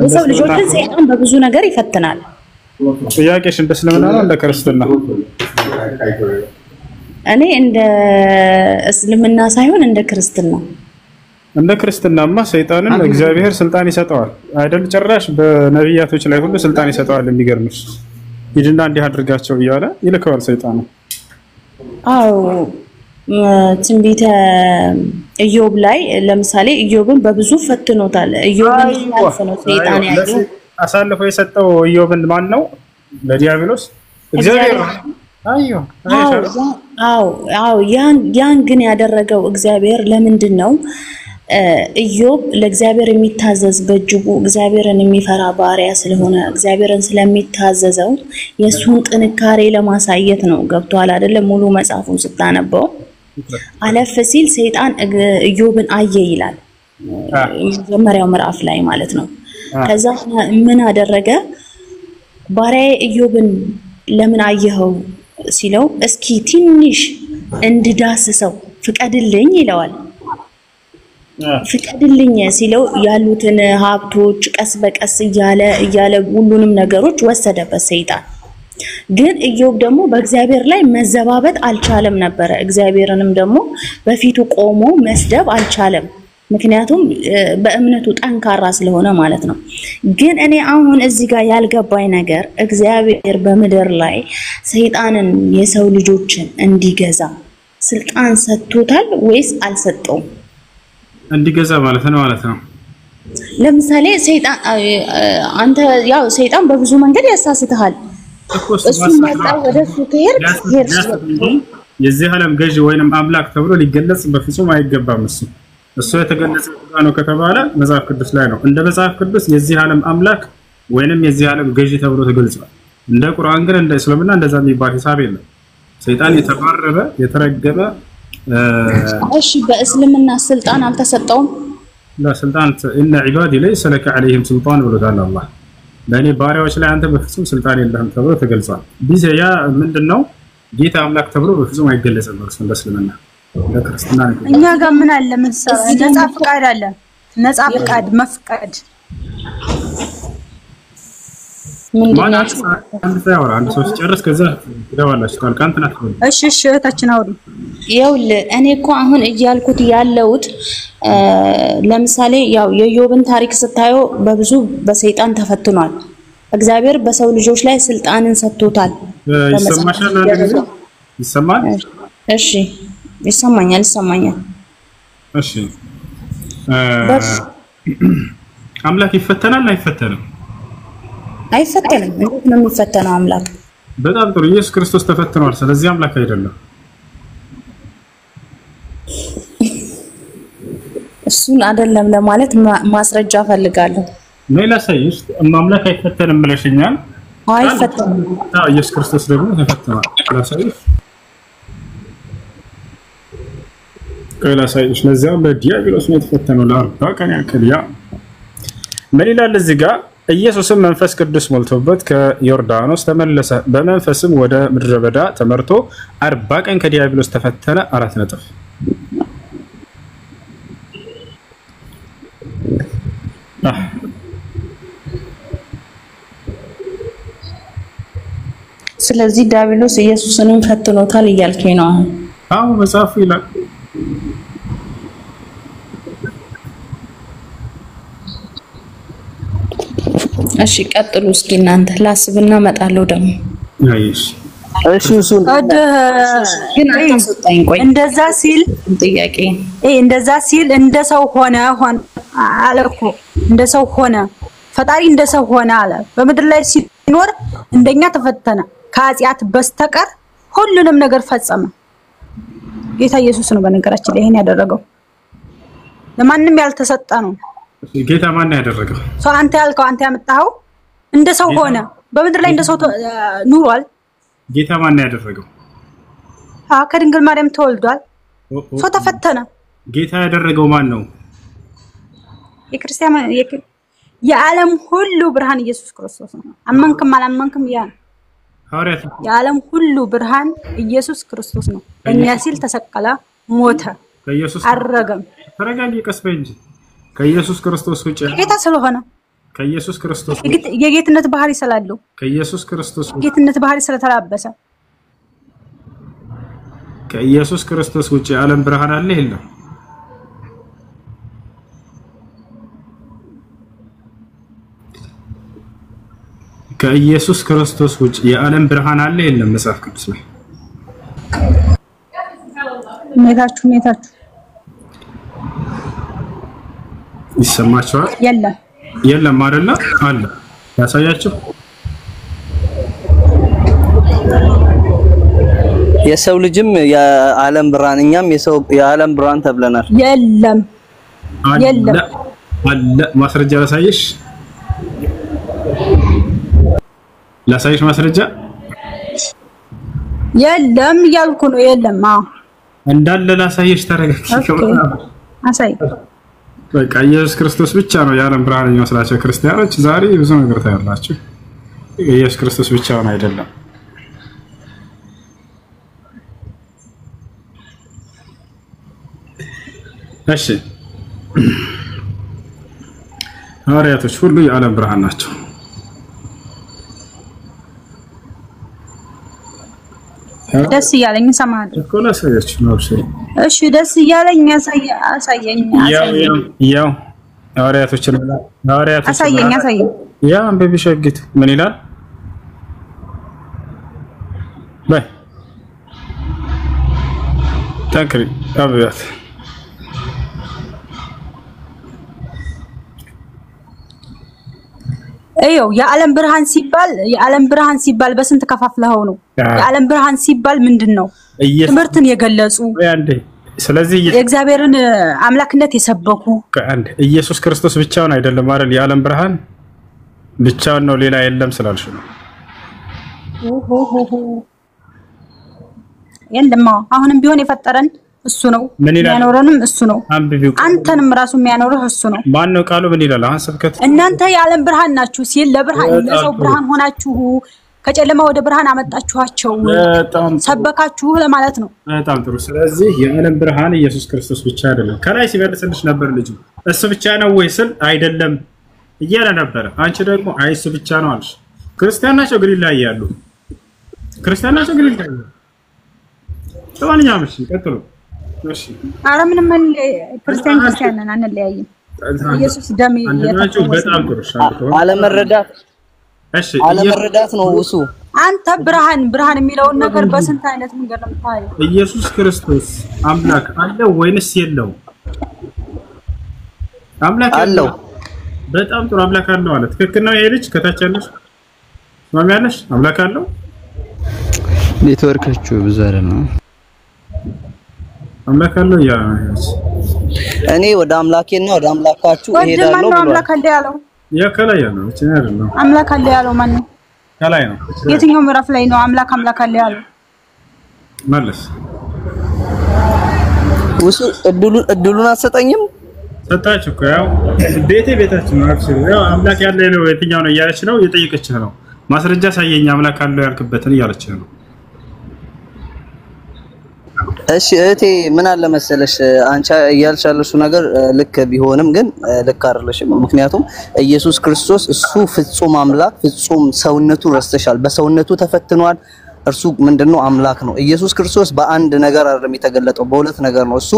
የሰው ልጆችን ሰይጣን በብዙ ነገር ይፈትናል። ጥያቄሽ እንደ እስልምና ነው እንደ ክርስትና? እኔ እንደ እስልምና ሳይሆን እንደ ክርስትና። እንደ ክርስትናማ ሰይጣንን እግዚአብሔር ስልጣን ይሰጠዋል አይደል? ጭራሽ በነቢያቶች ላይ ሁሉ ስልጣን ይሰጠዋል። የሚገርምሽ ሂድና እንዲህ አድርጋቸው እያለ ይልከዋል ሰይጣን። አዎ ትንቢተ ኢዮብ ላይ ለምሳሌ ኢዮብን በብዙ ፈትኖታል። ኢዮብን ያልፈነው ሰይጣን ያለው አሳልፎ የሰጠው ኢዮብን ማን ነው? ለዲያብሎስ እግዚአብሔር። አዎ ያን ግን ያደረገው እግዚአብሔር ለምንድን ነው? ኢዮብ ለእግዚአብሔር የሚታዘዝ በእጅጉ እግዚአብሔርን የሚፈራ ባሪያ ስለሆነ እግዚአብሔርን ስለሚታዘዘው የሱን ጥንካሬ ለማሳየት ነው። ገብቷል አይደለ? ሙሉ መጽሐፉን ስታነበው አለፍ ሲል ሰይጣን ኢዮብን አየ ይላል መጀመሪያው ምዕራፍ ላይ ማለት ነው። ከዛ ምን አደረገ? ባሪያዬ ኢዮብን ለምን አየኸው ሲለው እስኪ ትንሽ እንድዳስሰው ፍቀድልኝ ይለዋል። ፍቀድልኝ ሲለው ያሉትን ሀብቶች ቀስ በቀስ እያለ ሁሉንም ነገሮች ወሰደበት ሰይጣን። ግን ኢዮብ ደግሞ በእግዚአብሔር ላይ መዘባበት አልቻለም ነበር። እግዚአብሔርንም ደግሞ በፊቱ ቆሞ መስደብ አልቻለም። ምክንያቱም በእምነቱ ጠንካራ ስለሆነ ማለት ነው። ግን እኔ አሁን እዚህ ጋር ያልገባኝ ነገር እግዚአብሔር በምድር ላይ ሰይጣንን የሰው ልጆችን እንዲገዛ ስልጣን ሰጥቶታል ወይስ አልሰጠውም? እንዲገዛ ማለት ነው። ለምሳሌ ሰይጣን አንተ ያው ሰይጣን በብዙ መንገድ ያሳስተሃል። እሱ መጣው ወደሱ ከሄድ የዚህ ዓለም ገዢ ወይንም አምላክ ተብሎ ሊገለጽ በፍጹም አይገባም። እሱ የተገለጸ ነው ከተባለ መጽሐፍ ቅዱስ ላይ ነው። እንደ መጽሐፍ ቅዱስ የዚህ ዓለም አምላክ ወይንም የዚህ ዓለም ገዢ ተብሎ ተገልጿል። እንደ ቁርአን ግን እንደ እስልምና እንደዛ የሚባል ሂሳብ የለም። ሰይጣን የተባረረ የተረገመ እሺ በእስልምና ስልጣን አልተሰጠውም። ለስልጣን እነ ዒባዲ ለይሰ ለከ ዐለይሂም ሱልጣን ብሎታል አላህ። ለኔ ባሪያዎች ላይ አንተ በፍጹም ስልጣን የለህም ተብሎ ተገልጿል። ቢዘያ ምንድነው ጌታ አምላክ ተብሎ በፍጹም አይገለጽም በእስልምና። ለክርስቲና እኛ ጋር ምን አለ መሰለህ? ነፃ ፍቃድ አለ። ነፃ ፍቃድ መፍቀድ ምንድነው? አንድ ሰው ሲጨርስ ከዛ ይደዋላችሁ ታልካንት ናት። እሺ እህታችን አውሪ። ይኸውልህ እኔ እኮ አሁን እያልኩት ያለሁት ለምሳሌ ያው የኢዮብን ታሪክ ስታየው በብዙ በሰይጣን ተፈትኗል። እግዚአብሔር በሰው ልጆች ላይ ስልጣንን ሰጥቶታል። ይሰማሻል? አንደዚህ ይሰማል? እሺ ይሰማኛል። እሺ አምላክ ይፈተናል አይፈተንም? አይፈተንም። እንዴት ነው የሚፈተነው አምላክ? በጣም ጥሩ። ኢየሱስ ክርስቶስ ተፈትኗል። ስለዚህ አምላክ አይደለም። እሱን አይደለም ለማለት ማስረጃ ፈልጋለሁ። ሌላ ሳይስ አምላክ አይፈተንም ብለሽኛል። አይፈተንም። ኢየሱስ ክርስቶስ ደግሞ ተፈትኗል። ሌላ ሳይስ ለዚያም በዲያብሎስ ነው የተፈተነው ለ40 ቀን ያክል። ያ ምን ይላል እዚህ ጋር? ኢየሱስም መንፈስ ቅዱስ ሞልቶበት ከዮርዳኖስ ተመለሰ። በመንፈስም ወደ ምድረ በዳ ተመርቶ 40 ቀን ከዲያብሎስ ተፈተነ። 4 ነጥብ። ስለዚህ ዲያብሎስ ኢየሱስንም ፈትኖታል እያልከኝ ነው አሁን? አዎ መጽሐፉ ይላል። እሺ ቀጥሉ እስኪ እናንተ ላስብና መጣለው ደግሞ። አይሽ እሺ እሱን ግን አታስወጣኝ። ቆይ እንደዛ ሲል ጥያቄ እንደዛ ሲል እንደ ሰው ሆነ አለ እኮ። እንደ ሰው ሆነ ፈጣሪ እንደ ሰው ሆነ አለ። በምድር ላይ ሲኖር እንደኛ ተፈተነ፣ ከኃጢአት በስተቀር ሁሉንም ነገር ፈጸመ። ጌታ ኢየሱስ ነው በነገራችን ላይ ይሄን ያደረገው ለማንም ያልተሰጠ ነው ጌታ ማን ያደረገው ሰው አንተ ያልከው አንተ ያመጣው እንደ ሰው ሆነ በምድር ላይ እንደ ሰው ኑሯል ጌታ ማን ያደረገው ከድንግል ማርያም ተወልዷል ሰው ተፈተነ ጌታ ያደረገው ማን ነው የክርስቲያን የዓለም ሁሉ ብርሃን ኢየሱስ ክርስቶስ ነው አመንክም አላመንክም ያ ሐዋርያት የዓለም ሁሉ ብርሃን ኢየሱስ ክርስቶስ ነው እኛ ሲል ተሰቀለ ሞተ ከኢየሱስ አረገም ተረጋጊ ቀስበይ እንጂ ከኢየሱስ ክርስቶስ ውጪ ጌታ ስለሆነ ከኢየሱስ ክርስቶስ የጌትነት ባህሪ ስላለው ከኢየሱስ ክርስቶስ ጌትነት ባህሪ ስለተላበሰ ከኢየሱስ ክርስቶስ ውጪ ዓለም ብርሃን አለ የለም ከኢየሱስ ክርስቶስ ውጪ የዓለም ብርሃን አለ የለም መጽሐፍ ቅዱስ ላይ ኔታችሁ ይሰማችኋል የለም አይደለ አለ ያሳያችሁ የሰው ልጅም የዓለም ብርሃን እኛም የዓለም ብርሃን ተብለናል የለም አለ ማስረጃ ላሳይሽ ማስረጃ የለም ያልኩ ነው የለም እንዳለ ላሳይሽ ተረጋግጪ አሳይ በቃ ኢየሱስ ክርስቶስ ብቻ ነው የዓለም ብርሃን የሚመስላቸው ክርስቲያኖች ዛሬ ብዙ ነገር ታያላችሁ ኢየሱስ ክርስቶስ ብቻውን አይደለም እሺ ሐዋርያቶች ሁሉ የዓለም ብርሃን ናቸው ደስ ያለኝ ሰማሃለሁ እኮ ላሳያችሁ ነው እሺ ደስ ያለኝ አሳየኝ ያው ሐዋርያቶች አሳየኝ ያ አንበቢ ሸግት ምን ይላል በይ ታንክሪ አብያት እየው የዓለም ብርሃን ሲባል በስንት ከፋፍለኸው ነው የዓለም ብርሃን ሲባል ምንድነው ትምህርትን የገለጹ ስለዚህ የእግዚአብሔርን አምላክነት የሰበኩ አንድ ኢየሱስ ክርስቶስ ብቻውን አይደለም አይደል የዓለም ብርሃን ብቻውን ነው ሌላ የለም ስላልሽ ነው የለም አሁንም ቢሆን የፈጠረን እሱ ነው የሚያኖረንም እሱ ነው አንተንም ራሱ የሚያኖርህ እሱ ነው ማን ነው ቃሉ ምን ይላል አሁን ስብከት እናንተ የዓለም ብርሃን ናችሁ ሲል ለሰው ብርሃን ሆናችሁ ከጨለማ ወደ ብርሃን አመጣችኋቸው ሰበካችሁ ለማለት ነው በጣም ጥሩ ስለዚህ የዓለም ብርሃን ኢየሱስ ክርስቶስ ብቻ አይደለም ከላይ ሲመልስልሽ ነበር ልጅ እሱ ብቻ ነው ወይ ስል አይደለም እያለ ነበር አንቺ ደግሞ አይስ ብቻ ነው አልሽ ክርስቲያን ናቸው ግን ይለያያሉ ተማንኛም እሺ ቀጥሉ እሺ አረ ምንም ክርስቲያን ነን አንለያይም ኢየሱስ ደም አንዳችሁ በጣም ጥሩ አለመረዳት እሺ አለመረዳት ነው እሱ አንተ ብርሃን የሚለውን ነገር በስንት አይነት መንገድ ነው የምታየው ኢየሱስ ክርስቶስ አምላክ አለው ወይንስ የለው አምላክ አለው በጣም ጥሩ አምላክ አለው ማለት ትክክል ነው ይሄ ልጅ ከታች ያለሽ ማሚያለሽ አምላክ አለው ኔትወርካችሁ ብዙ አይደለም አምላክ አለው ያ እኔ ወደ አምላኬና ወደ አምላካችሁ እሄዳለሁ ብሎ አምላክ አለ ያለው ያ ከላይ ያለው እቺ አይደለም አምላክ አለ ያለው ማን ነው ከላይ ነው የትኛው ምዕራፍ ላይ ነው አምላክ አለ ያለው ማለት ወሱ እድሉን አሰጠኝም ሰጣችሁ እኮ ያው ቤታችን ነው አክቹሊ ያው አምላክ ያለ ነው የትኛው ነው እያለች ነው እየጠየቀችህ ነው ማስረጃ ሳየኝ አምላክ አለው ያልክበትን እያለችህ ነው እሺ እቴ ምን አለ መሰለሽ አንቺ ያልቻለሽ ነገር ልክ ቢሆንም ግን ልክ አይደለሽም ምክንያቱም ኢየሱስ ክርስቶስ እሱ ፍጹም አምላክ ፍጹም ሰውነቱ ረስተሻል በሰውነቱ ተፈትኗል እርሱ ምንድነው አምላክ ነው ኢየሱስ ክርስቶስ በአንድ ነገር አይደለም የተገለጠው በሁለት ነገር ነው እሱ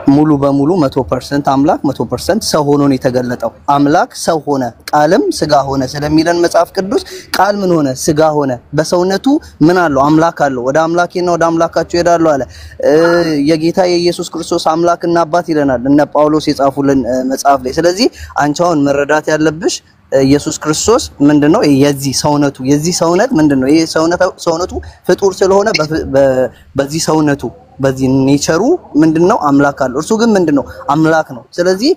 ሙሉ በሙሉ 100% አምላክ 100% ሰው ሆኖ ነው የተገለጠው አምላክ ሰው ሆነ ቃልም ስጋ ሆነ ስለሚለን መጽሐፍ ቅዱስ ቃል ምን ሆነ ስጋ ሆነ በሰውነቱ ምን አለው አምላክ አለው ወደ አምላኬና ወደ አምላካችሁ ሄዳለሁ አለ የጌታ የኢየሱስ ክርስቶስ አምላክና አባት ይለናል እነ ጳውሎስ የጻፉልን መጽሐፍ ላይ ስለዚህ አንቻውን መረዳት ያለብሽ ኢየሱስ ክርስቶስ ምንድነው የዚህ ሰውነቱ ምንድነው ይሄ ሰውነቱ ፍጡር ስለሆነ በዚህ ሰውነቱ በዚህ ኔቸሩ ምንድነው አምላክ አለው እርሱ ግን ምንድነው አምላክ ነው ስለዚህ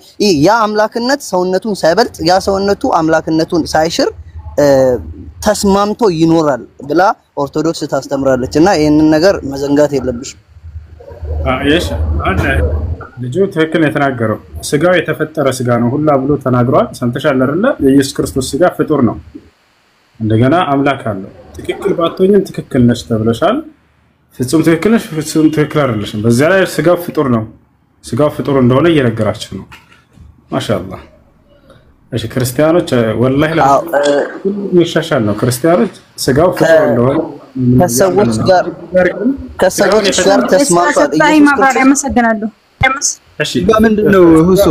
ያ አምላክነት ሰውነቱን ሳይበልጥ ያ ሰውነቱ አምላክነቱን ሳይሽር ተስማምቶ ይኖራል ብላ ኦርቶዶክስ ታስተምራለች እና ይሄንን ነገር መዘንጋት የለብሽ እሺ አንተ ልጁ ትክክል የተናገረው ስጋው የተፈጠረ ስጋ ነው ሁላ ብሎ ተናግሯል ሰምተሻል አይደለ የኢየሱስ ክርስቶስ ስጋ ፍጡር ነው እንደገና አምላክ አለው ትክክል ባትሆኝም ትክክል ነሽ ተብለሻል ፍጹም ትክክል ነሽ ፍጹም ትክክል አይደለሽም በዚያ ላይ ስጋው ፍጡር ነው ስጋው ፍጡር እንደሆነ እየነገራችሁ ነው ማሻአላህ እሺ ክርስቲያኖች ወላሂ ይሻሻል ነው ክርስቲያኖች ስጋው ፍጡር እንደሆነ ከሰዎች ጋር ተስማምቷል አመሰግናለሁ እሺ ምንድነው ሁሱ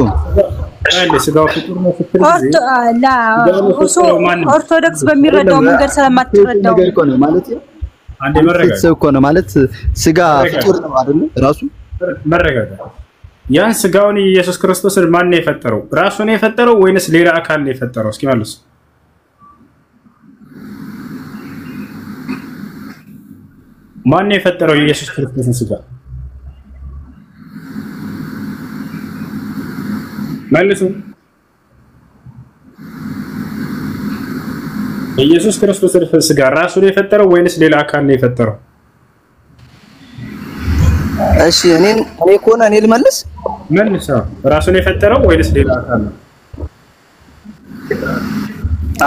ስጋው ፍጡር ነው ሁሱ ኦርቶዶክስ በሚረዳው መንገድ ስለማትረዳው ነገር እኮ ነው ማለት አንዴ መረጋጋት እኮ ነው ማለት ስጋ ፍጡር ነው አይደል ራሱ መረጋጋት ያን ስጋውን ኢየሱስ ክርስቶስን ማን ነው የፈጠረው ራሱ ነው የፈጠረው ወይንስ ሌላ አካል ነው የፈጠረው እስኪ መልሱ ማን ነው የፈጠረው ኢየሱስ ክርስቶስን ስጋ መልሱ ኢየሱስ ክርስቶስን ስጋ ራሱ ነው የፈጠረው ወይንስ ሌላ አካል ነው የፈጠረው እሺ እኔ ኮነ እኔ ልመልስ ራሱ ነው የፈጠረው ወይንስ ሌላ አካል ነው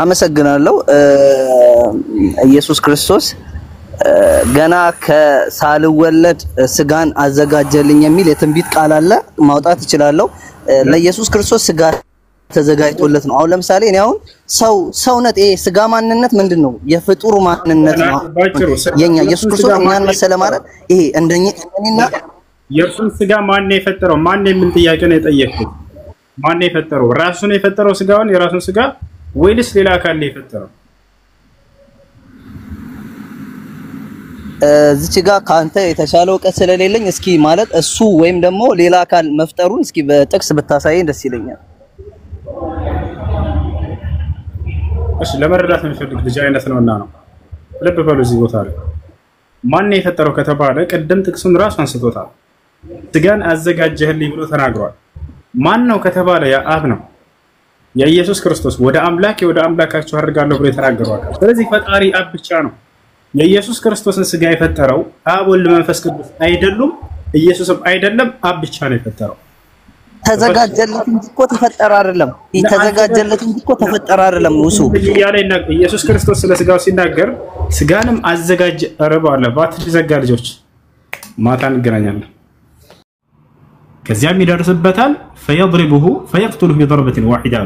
አመሰግናለሁ ኢየሱስ ክርስቶስ ገና ከሳልወለድ ስጋን አዘጋጀልኝ የሚል የትንቢት ቃል አለ ማውጣት ይችላልው ለኢየሱስ ክርስቶስ ስጋ ተዘጋጅቶለት ነው አሁን ለምሳሌ እኔ አሁን ሰውነት ስጋ ማንነት ምንድነው የፍጡር ማንነት ነው የኛ ኢየሱስ ክርስቶስ እኛን መሰለ ማለት ይሄ እንደኛና የእርሱን ስጋ ማን ነው የፈጠረው ማን ምን ጥያቄ ነው የጠየቁት ማን ነው የፈጠረው ራሱ ነው የፈጠረው ስጋውን የራሱን ስጋ ወይስ ሌላ አካል ነው የፈጠረው እዚች ጋር ካንተ የተሻለው ቀስ ስለሌለኝ እስኪ ማለት እሱ ወይም ደግሞ ሌላ አካል መፍጠሩን እስኪ በጥቅስ ብታሳየኝ ደስ ይለኛል እሺ ለመረዳት የሚፈልግ ልጅ አይነት ነውና ነው ልብ በሉ እዚህ ቦታ ላይ ማን ነው የፈጠረው ከተባለ ቀደም ጥቅሱን ራሱ አንስቶታል ስጋን አዘጋጀህልኝ ብሎ ተናግሯል ማን ነው ከተባለ ያ አብ ነው የኢየሱስ ክርስቶስ ወደ አምላካችሁ አድርጋለሁ ብሎ የተናገረው አካል ስለዚህ ፈጣሪ አብ ብቻ ነው የኢየሱስ ክርስቶስን ስጋ የፈጠረው አብ ወልድ መንፈስ ቅዱስ አይደሉም ኢየሱስም አይደለም አብ ብቻ ነው የፈጠረው ተዘጋጀለት እንጂ እኮ ተፈጠረ አይደለም ተዘጋጀለት እንጂ እኮ ተፈጠረ አይደለም ውሱ ኢየሱስ ክርስቶስ ስለ ስጋው ሲናገር ስጋንም አዘጋጀ አረባለ ባትሪ ዘጋ ልጆች ማታ እንገናኛለን ከዚያም ይደርስበታል فيضربه فيقتله بضربة واحدة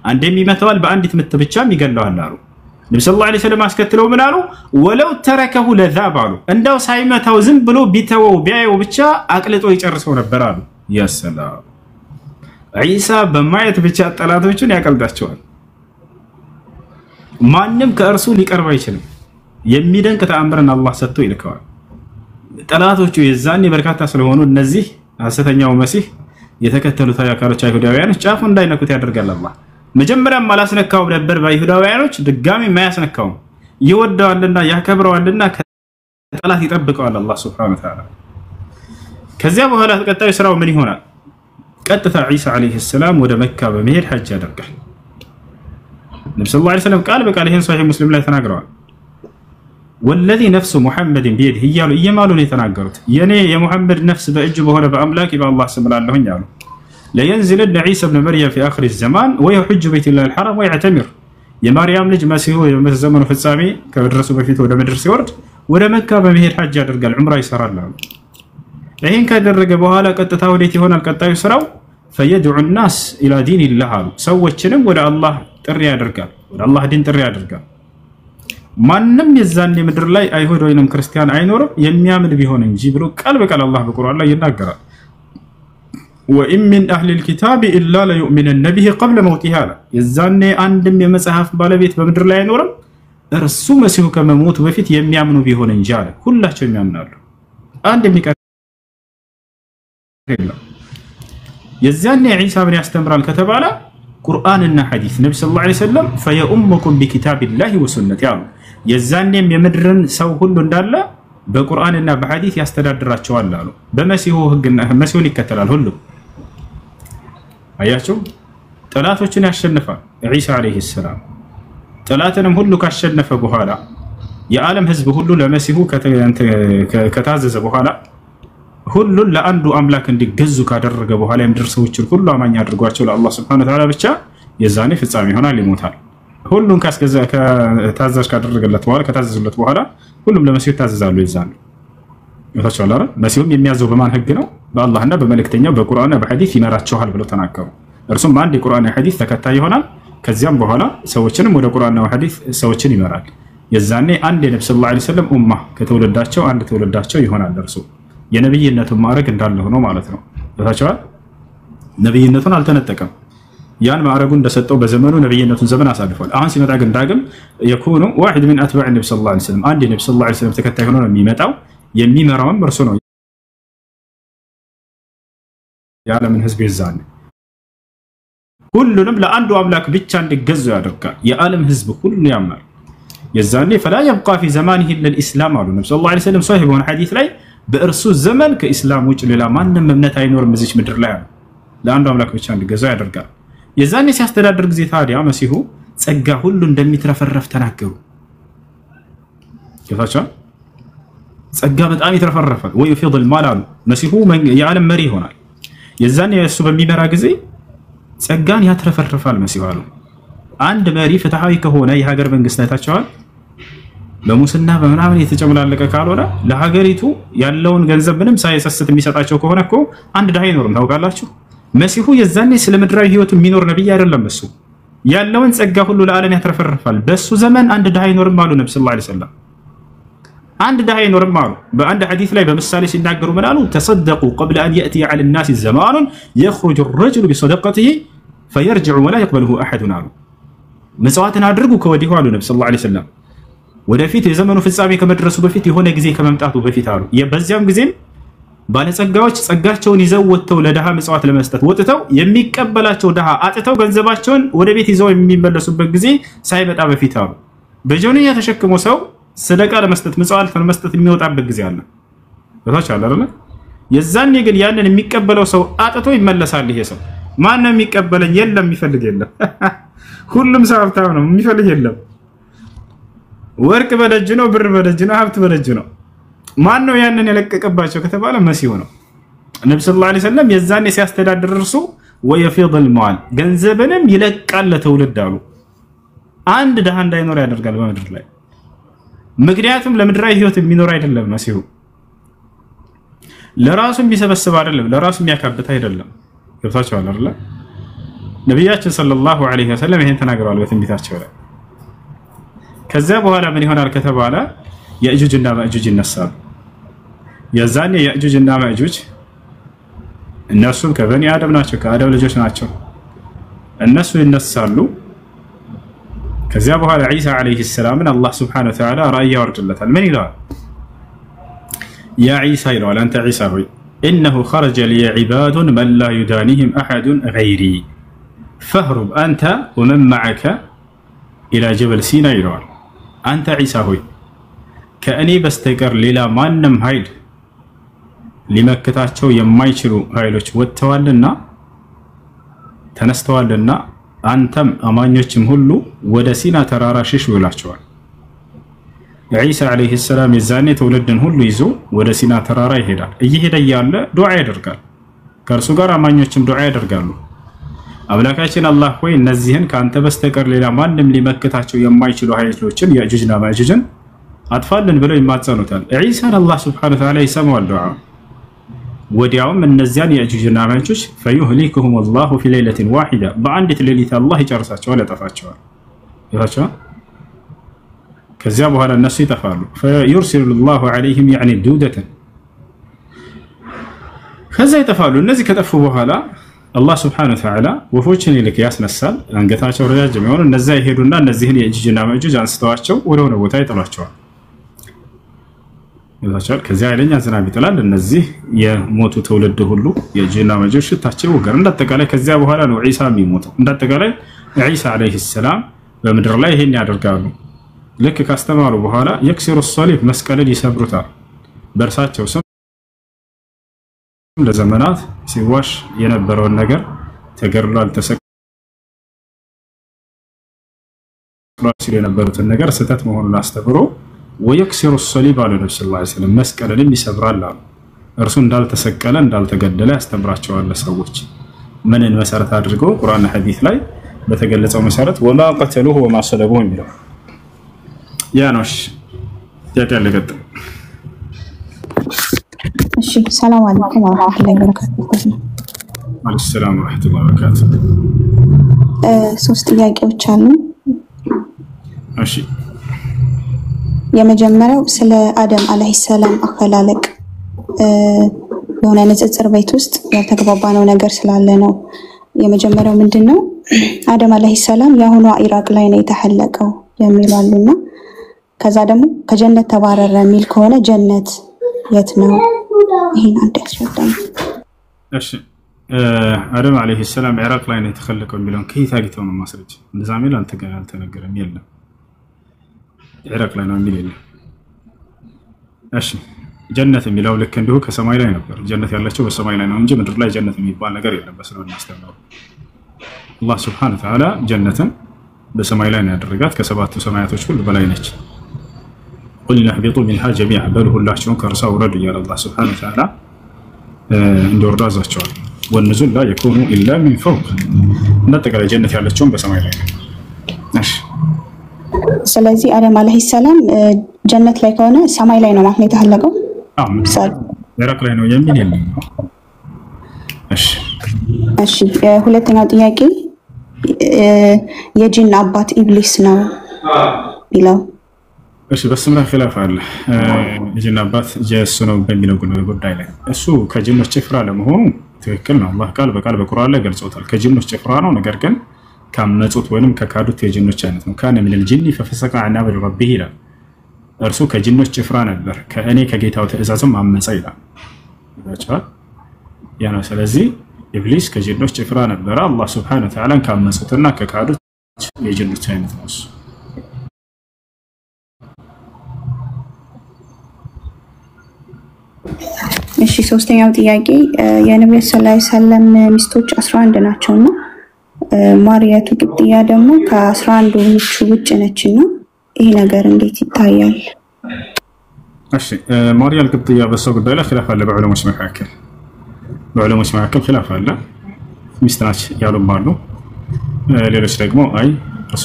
عندما يمتوال بأندت متبتشام يقلوا النار النبي صلى الله عليه وسلم اسكتلوا منارو ولو تركه لذاب عنه عندو سايمتاو زم بلو بيتو بيايو بتشا اقلطو يጨርሰው ነበር አሉ يا سلام ዒሳ በማየት ብቻ ጠላቶቹን ያቀልጣቸዋል ማንንም ከእርሱ ሊቀርብ አይችልም የሚደንቅ ተአምርን አላህ ሰጥቶ ይልከዋል ጠላቶቹ የዛኔ በርካታ ስለሆኑ እነዚህ ሐሰተኛው መሲህ የተከተሉት አያካሎች አይሁዳውያኖች ጫፉ እንዳይነኩት ያደርጋል አላህ መጀመሪያም አላስነካው ነበር በአይሁዳውያኖች ድጋሚ ማያስነካው ይወደዋልና ያከብረዋልና ከጠላት ይጠብቀዋል አላህ Subhanahu Wa Ta'ala ከዚያ በኋላ ተቀጣዩ ስራው ምን ይሆናል ቀጥታ ዒሳ አለይሂ ሰላም ወደ መካ በመሄድ ሐጅ ያደርጋል ነብዩ ሰለላሁ ዐለይሂ ወሰለም ቃል በቃል ይሄን ሷሂህ ሙስሊም ላይ ተናግረዋል والذي نفس محمد بيده ይያሉ እየማሉ ነው የተናገሩት የኔ የሙሐመድ ነፍስ በእጅ በሆነ በአምላክ በአላህ ስም ላለሁኝ አሉ لينزل عيسى ابن مريم في اخر الزمان ويحج بيت الله الحرام ويعتمر የማርያም ልጅ መሲሁ የዘመኑ ፍጻሜ ከደረሱ በፊት ወደ ምድር ሲወርድ ወደ መካ በመሄድ ሐጅ ያደርጋል ዑምራ ይሰራል ይሄን ካደረገ በኋላ ቀጥታ ወዴት ይሆናል ቀጣዩ ስራው فيدعو الناس الى دين الله ሰዎችንም ወደ አላህ ጥሪ ያደርጋል ወደ አላህ ዲን ጥሪ ያደርጋል ማንንም የዛን ምድር ላይ አይሁድ ወይንም ክርስቲያን አይኖርም የሚያምን ቢሆን እንጂ ብሎ ቃል በቃል አላህ በቁርአን ላይ ይናገራል وإن من أهل الكتاب إلا ليؤمنن به قبل موته የዛኔ አንድም የመጽሐፍ ባለቤት በምድር ላይ አይኖርም እርሱ መሲሁ ከመሞቱ በፊት የሚያምኑ ቢሆን እንጂ አለ ሁላቸው የሚያምናሉ አንድ የሚቀር የዛኔ ዒሳ ምን ያስተምራል ከተባለ ቁርአንና ሐዲስ ነብዩ ሰለላሁ ዐለይሂ ወሰለም فيؤمكم بكتاب الله وسنته የዛኔም የምድርን ሰው ሁሉ እንዳለ በቁርአንና በሐዲስ ያስተዳድራቸዋል አሉ። በመሲሁ ህግና መሲሁን ይከተላል ሁሉ አያችሁ ጠላቶችን ያሸንፋል ኢሳ አለይሂ ሰላም። ጠላትንም ሁሉ ካሸነፈ በኋላ የዓለም ህዝብ ሁሉ ለመሲሁ ከታዘዘ በኋላ ሁሉን ለአንዱ አምላክ እንዲገዙ ካደረገ በኋላ የምድር ሰዎችን ሁሉ አማኝ አድርጓቸው ለአላህ Subhanahu Wa Ta'ala ብቻ የዛኔ ፍጻሜ ይሆናል ይሞታል። ሁሉን ከታዘዝ ካደረገለት በኋላ ከታዘዙለት በኋላ ሁሉም ለመሲሁ ታዘዛሉ ይዛሉ ወታቻላ መሲሁም የሚያዘው በማን ህግ ነው? በአላህና በመልእክተኛው በቁርአንና በሐዲስ ይመራቸዋል ብለው ተናገሩ። እርሱም አንድ የቁርአንና ሐዲስ ተከታይ ይሆናል። ከዚያም በኋላ ሰዎችንም ወደ ቁርአንና ሐዲስ ሰዎችን ይመራል። የዛኔ አንድ የነብዩ ሰለላሁ ዐለይሂ ወሰለም ኡማ ከተወለዳቸው አንድ ተወለዳቸው ይሆናል። እርሱ የነብይነቱን ማዕረግ እንዳለ ሆኖ ማለት ነው። ወታቻላ ነብይነቱን አልተነጠቀም። ያን ማዕረጉን እንደሰጠው በዘመኑ ነብይነቱን ዘመን አሳልፏል። አሁን ሲመጣ ግን ዳግም የኩኑ ዋሂድ ምን አትባዕ ነብዩ ሰለላሁ ዐለይሂ ወሰለም አንድ የነብዩ ሰለላሁ ዐለይሂ ወሰለም ተከታይ ሆኖ ነው የሚመጣው። የሚመራውም እርሱ ነው። የዓለምን ህዝብ ይዛል ሁሉንም ለአንዱ አምላክ ብቻ እንዲገዙ ያደርጋል። የዓለም ህዝብ ሁሉ ያምናል። የዛኔ فلا يبقى في زمانه الا الاسلام አሉ ነብዩ ሰለላሁ ዐለይሂ ወሰለም ሷሂህ በሆነ ሐዲስ ላይ በእርሱ ዘመን ከኢስላም ውጭ ሌላ ማንም እምነት አይኖርም እዚች ምድር ላይ ለአንዱ አምላክ ብቻ እንዲገዙ ያደርጋል። የዛኔ ሲያስተዳድር ጊዜ ታዲያ መሲሁ ጸጋ ሁሉ እንደሚትረፈረፍ ተናገሩ። ከፋቻ ጸጋ በጣም ይትረፈረፋል ወይ يفيض المال አሉ መሲሁ የዓለም መሪ ይሆናል። የዛኔ እሱ በሚመራ ጊዜ ጸጋን ያትረፈረፋል መሲሁ አሉ። አንድ መሪ ፍትሃዊ ከሆነ የሀገር መንግስት አይታቸዋል በሙስና በመናምን የተጨመላለቀ ካልሆነ ለሀገሪቱ ያለውን ገንዘብ ምንም ሳይሰስት የሚሰጣቸው ከሆነ እኮ አንድ ድሃ አይኖርም። ታውቃላችሁ መሲሁ የዛኔ ስለ ምድራዊ ህይወቱ የሚኖር ነብይ አይደለም። እሱ ያለውን ጸጋ ሁሉ ለዓለም ያትረፈረፋል። በሱ ዘመን አንድ ድሃ አይኖርም አሉ ነብዩ ሰለላሁ ዐለይሂ ወሰለም። አንድ ድሃ አይኖርም አሉ። በአንድ ሐዲስ ላይ በምሳሌ ሲናገሩ ምን አሉ? ተሰደቁ قبل ان ياتي على الناس زمان يخرج الرجل بصدقته فيرجع ولا يقبله احد አሉ። መጽዋዕትን አድርጉ ከወዲሁ አሉ ነብዩ ሰለላሁ ዐለይሂ ወሰለም። ወደፊት የዘመኑ ፍጻሜ ከመድረሱ በፊት የሆነ ጊዜ ከመምጣቱ በፊት አሉ። በዚያም ጊዜም ባለጸጋዎች ጸጋቸውን ይዘው ወጥተው ለድሃ መጽዋዕት ለመስጠት ወጥተው የሚቀበላቸው ድሃ አጥተው ገንዘባቸውን ወደ ቤት ይዘው የሚመለሱበት ጊዜ ሳይመጣ በፊት አሉ። በጆንያ ተሸክሞ ሰው ሰደቃ ለመስጠት መጽዋዕት ለመስጠት የሚወጣበት ጊዜ አለ። ወታች አለ አይደል? የዛኔ ግን ያንን የሚቀበለው ሰው አጥቶ ይመለሳል። ይሄ ሰው ማን ነው የሚቀበለኝ? የለም የሚፈልግ የለም። ሁሉም ሰው ሀብታም ነው፣ የሚፈልግ የለም። ወርቅ በደጅ ነው፣ ብር በደጅ ነው፣ ሀብት በደጅ ነው። ማን ነው ያንን የለቀቀባቸው ከተባለ መሲሁ ነው። ነብዩ ሰለላሁ ዐለይሂ ወሰለም የዛኔ ሲያስተዳድር እርሱ ويفيض المال ገንዘብንም ይለቃል ለትውልድ አሉ። አንድ ድሃ እንዳይኖር ያደርጋል በምድር ላይ። ምክንያቱም ለምድራዊ ህይወት የሚኖር አይደለም መሲሁ። ለራሱ የሚሰበስብ አይደለም፣ ለራሱ የሚያካብት አይደለም። ገብታችኋል አይደል? ነብያችን ሰለላሁ ዐለይሂ ወሰለም ይሄን ተናግረዋል በትንቢታቸው ላይ። ከዛ በኋላ ምን ይሆናል ከተባለ የእጁጅና ማእጁጅ ይነሳሉ። የዛኔ የእጁጅና ማእጁጅ እነሱም ከበኒ አደም ናቸው፣ ከአደም ልጆች ናቸው። እነሱ ይነሳሉ። ከዚያ በኋላ ዒሳ አለይሂ ሰላምን አላህ ሱብሓነሁ ወተዓላ ራእይ ያወርድለታል። ምን ይላል? ያ ዒሳ ይለዋል፣ አንተ ዒሳ ሆይ ኢነሁ ኸረጀ ሊየ ዒባዱን መን ላ ዩዳኒህም አሐዱን ገይሪ ፈህሩብ አንተ ወመን መዐከ ኢላ ጀበል ሲና ይለዋል። አንተ ዒሳ ሆይ ከእኔ በስተቀር ሌላ ማንም ኃይል ሊመክታቸው የማይችሉ ኃይሎች ወጥተዋልና ተነስተዋልና አንተም አማኞችም ሁሉ ወደ ሲና ተራራ ሽሹ ይላቸዋል። ዒሳ አለይሂ ሰላም የዛኔ ትውልድን ሁሉ ይዞ ወደ ሲና ተራራ ይሄዳል። እየሄደ ያለ ዱዓ ያደርጋል። ከእርሱ ጋር አማኞችም ዱዓ ያደርጋሉ። አምላካችን አላህ ሆይ እነዚህን ካንተ በስተቀር ሌላ ማንም ሊመክታቸው የማይችሉ ኃይሎችን የእጁጅና ማእጁጅን አጥፋልን ብለው ይማጸኑታል። ዒሳን አላህ ሱብሓነሁ ወተዓላ ይሰማዋል ዱዓ። ወዲያውም እነዚያን የእጁጅና ማእጁጅ ፈዩህሊኩሁም አላሁ ፊ ለይለቲን ዋሂዳ በአንዲት ሌሊት አላህ ይጨርሳቸዋል፣ ያጠፋቸዋል። ይላቸዋል። ከዚያ በኋላ እነሱ ይጠፋሉ። ፈዩርሲሉ ላሁ ዐለይሂም ያዕኒ ዱደተን ከዛ ይጠፋሉ። እነዚህ ከጠፉ በኋላ አላህ ሱብሓነሁ ወተዓላ ወፎችን ይልክ ያስነሳል። አንገታቸው ረጃጅም የሆኑ እነዛ ይሄዱና እነዚህን የእጁጅና ማእጁጅ አንስተዋቸው ወደ ሆነ ቦታ ይጥሏቸዋል። ይላቸዋል። ከዚያ ኃይለኛ ዝናብ ይጥላል። እነዚህ የሞቱ ትውልድ ሁሉ የእጁጅና ማእጁጅ ሽታቸው ወገር እንዳጠቃላይ ከዚያ በኋላ ነው ዒሳ የሚሞተው። እንዳጠቃላይ ዒሳ አለይሂ ሰላም በምድር ላይ ይሄን ያደርጋሉ። ልክ ካስተማሩ በኋላ የክሲሩ ሶሊብ መስቀልን ይሰብሩታል። በእርሳቸው ስም ለዘመናት ሲዋሽ የነበረውን ነገር ተገድሏል ተሰቅሏል ሲሉ የነበሩትን ነገር ስህተት መሆኑን አስተምሮ ወየክሲሩ الصليب على النبي صلى الله عليه وسلم መስቀልን ይሰብራል አሉ። እርሱ እንዳልተሰቀለ እንዳልተገደለ ያስተምራቸዋል ለሰዎች። ምንን መሰረት አድርገው ቁርአንና ሐዲስ ላይ በተገለጸው መሰረት ወማ قتلوه وما صلبوه የሚለው ያኖሽ ያቀለቀጥ እሺ ሰላም አለይኩም ወራህመቱላሂ ወበረካቱሁ። ሰላም ወራህመቱላሂ ወበረካቱሁ። ሶስት ጥያቄዎች አሉ። እሺ የመጀመሪያው ስለ አደም አለይሂ ሰላም አከላለቅ የሆነ ንጽጽር ቤት ውስጥ ያልተግባባነው ነገር ስላለ ነው። የመጀመሪያው ምንድነው አደም አለይሂ ሰላም የአሁኗ ኢራቅ ላይ ነው የተሐለቀው የሚላሉና ከዛ ደግሞ ከጀነት ተባረረ የሚል ከሆነ ጀነት የት ነው? ይሄን አንተ ያስረዳኝ። እሺ አደም አለይሂ ሰላም ኢራቅ ላይ ነው የተሐለቀው የሚለውን ከየት አግኝተው ነው ማስረጃ? እንደዛ ሚል አልተነገረም። የለም ኢራቅ ላይ ነው የሚል የለም። እሺ ጀነት የሚለው ልክ እንዲሁ ከሰማይ ላይ ነበር። ጀነት ያለችው በሰማይ ላይ ነው እንጂ ምድር ላይ ጀነት የሚባል ነገር የለም። በስለውና አስተምሮ አላህ Subhanahu Wa Ta'ala ጀነትን በሰማይ ላይ ነው ያደረጋት። ከሰባቱ ሰማያቶች ሁሉ በላይ ነች። قلنا اهبطوا منها جميعا بل ሁላችሁም ከርሳ ውረዱ እያለ አላህ Subhanahu Wa Ta'ala እንዲወርዱ አዟቸዋል። والنزول لا يكون الا من فوق እንደተቀለ ጀነት ያለችው በሰማይ ላይ ነው። እሺ ስለዚህ አደም አለይሂ ሰላም ጀነት ላይ ከሆነ ሰማይ ላይ ነው ማለት ነው የተሐለቀው? ኢራቅ ላይ ነው የሚል የለም። እሺ ሁለተኛው ጥያቄ የጂን አባት ኢብሊስ ነው ቢለው እሺ በስም ላይ ኺላፍ አለ። የጂን አባት ጀሱ ነው በሚለው ጉዳይ ላይ እሱ ከጂኖች ጭፍራ ለመሆኑ ትክክል ነው። አላህ ቃል በቃል በቁርአን ላይ ገልጾታል። ከጂኖች ጭፍራ ነው፣ ነገር ግን ካመጹት ወይንም ከካዱት የጂኖች አይነት ነው። ካነ ሚነል ጂኒ ፈፈሰቀ ዐን አምሪ ረቢህ ይላል። እርሱ ከጂኖች ጭፍራ ነበር፣ ከእኔ ከጌታው ትእዛዝም አመፀ ይላል። ይባቻል ያ ነው። ስለዚህ ኢብሊስ ከጂኖች ጭፍራ ነበር። አላህ Subhanahu Wa Ta'ala ካመጹትና ከካዱት የጂኖች አይነት ነው። እሺ ሶስተኛው ጥያቄ የነብዩ ሰለላሁ ዐለይሂ ወሰለም ሚስቶች 11 ናቸውና ማርያቱ ቅጥያ ደግሞ ከ11ዎቹ ውጭ ነችና ይሄ ነገር እንዴት ይታያል? እሺ ማርያም ቅጥያ በሰው ጉዳይ ላይ ኺላፍ አለ በዑለሞች መካከል። በዑለሞች መካከል ኺላፍ አለ። ሚስት ናች ያሉም አሉ። ሌሎች ደግሞ አይ እሷ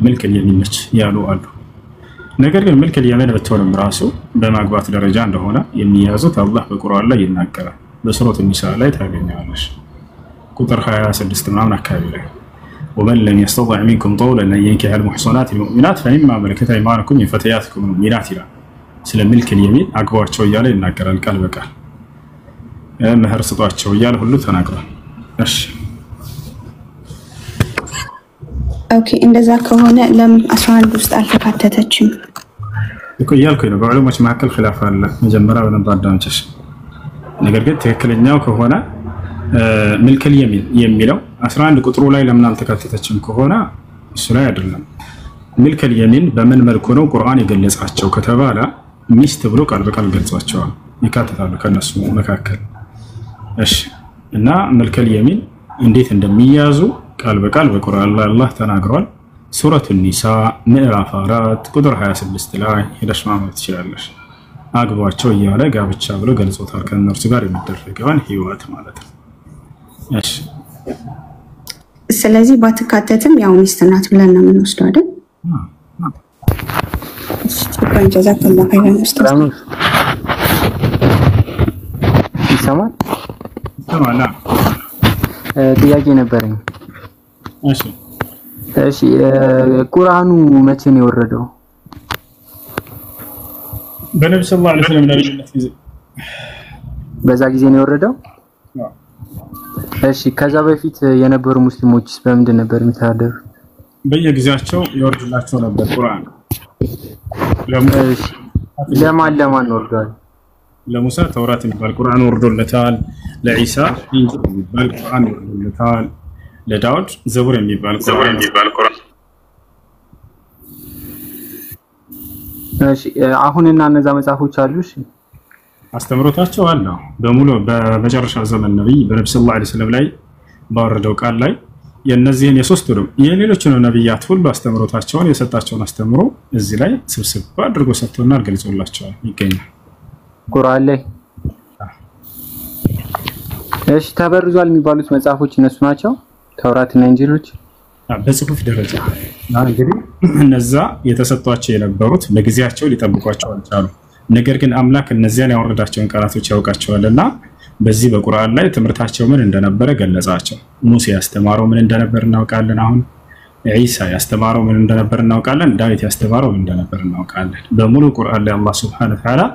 መልክ የሚን ነች ያሉ አሉ። ነገር ግን መልክ የሚን ብትሆንም ራሱ በማግባት ደረጃ እንደሆነ የሚያዙት አላህ በቁርአን ላይ ይናገራል። በሱረቱ ኒሳ ላይ ታገኛለሽ። ቁጥር 26 ምናምን አካባቢ ላይ ومن لم يستطع منكم طولا أن ينكح المحصنات المؤمنات فمما ملكت أيمانكم من فتياتكم المؤمنات ይላል። ስለ መልክ የሚን አግባቸው እያለ ይናገራል ቃል በቃል። መህር ስጧቸው እያለ ሁሉ ተናግሯል። እሺ ኦኬ እንደዛ ከሆነ ለምን 11 ውስጥ አልተካተተችም? እኮ ያልኩኝ ነው በዑለሞች መካከል ኺላፍ አለ። መጀመሪያ በነባ አዳምጪሽ። ነገር ግን ትክክለኛው ከሆነ መልከል የሚን የሚለው 11 ቁጥሩ ላይ ለምን አልተካተተችም ከሆነ እሱ ላይ አይደለም። መልከል የሚን በምን መልኩ ነው ቁርአን የገለጻቸው ከተባለ ሚስት ብሎ ቃል በቃል ገልጿቸዋል። ይካተታሉ ከነሱ መካከል። እሺ እና መልከል የሚን እንዴት እንደሚያዙ ቃል በቃል በቁርአን ላይ አላህ ተናግሯል። ሱረቱ ኒሳ ምዕራፍ 4 ቁጥር 26 ላይ ሄደሽ ማመት ትችላለሽ። አግባቸው እያለ ጋብቻ ብሎ ገልጾታል። ከነርሱ ጋር የሚደረገውን ህይወት ማለት ነው። እሺ ስለዚህ ባትካተትም ያው ሚስት ናት ብለን ነው የምንወስደው አይደል? ጀዛከላሁ ኸይረን ኡስታዝ። ይሰማል? ጥያቄ ነበረኝ። እሺ ቁርአኑ መቼ ነው የወረደው? በነብዩ ሰለላሁ ዐለይሂ ወሰለም ነብይነት ጊዜ በዛ ጊዜ ነው የወረደው? እሺ ከዛ በፊት የነበሩ ሙስሊሞችስ በምንድን ነበር የሚተዳደሩት? በየጊዜያቸው ይወርድላቸው ነበር ቁርአን። ለማን ወርዷል? ለሙሳ ተውራት የሚባል ቁርአን ወርዶለታል። ለኢሳ ኢንጂል የሚባል ቁርአን ወርዶለታል። ለዳውድ ዘቡር የሚባል ቁርአን እሺ አሁንና እነዛ መጽሐፎች አሉ። እሺ አስተምሮታቸው አለ በሙሉ በመጨረሻ ዘመን ነብይ በነብዩ ሰለላሁ ዐለይሂ ወሰለም ላይ ባወረደው ቃል ላይ የነዚህን የሶስቱንም የሌሎችን ነብያት ሁሉ አስተምሮታቸውን የሰጣቸውን አስተምሮ እዚህ ላይ ስብስብ አድርጎ ሰጥቶና ገልጾላቸዋል ይገኛል ቁርአን ላይ። እሺ ተበርዟል የሚባሉት መጽሐፎች እነሱ ናቸው ተውራትና እንጂሎች በጽሁፍ ደረጃ እንግዲህ እነዛ የተሰጧቸው የነበሩት ለጊዜያቸው ሊጠብቋቸው አልቻሉ። ነገር ግን አምላክ እነዚያን ያወረዳቸውን ቃላቶች ያውቃቸዋልና በዚህ በቁርአን ላይ ትምህርታቸው ምን እንደነበረ ገለጻቸው። ሙሴ ያስተማረው ምን እንደነበር እናውቃለን። አሁን ኢሳ ያስተማረው ምን እንደነበር እናውቃለን። ዳዊት ያስተማረው ምን እንደነበር እናውቃለን። በሙሉ ቁርአን ላይ አላህ Subhanahu Wa Ta'ala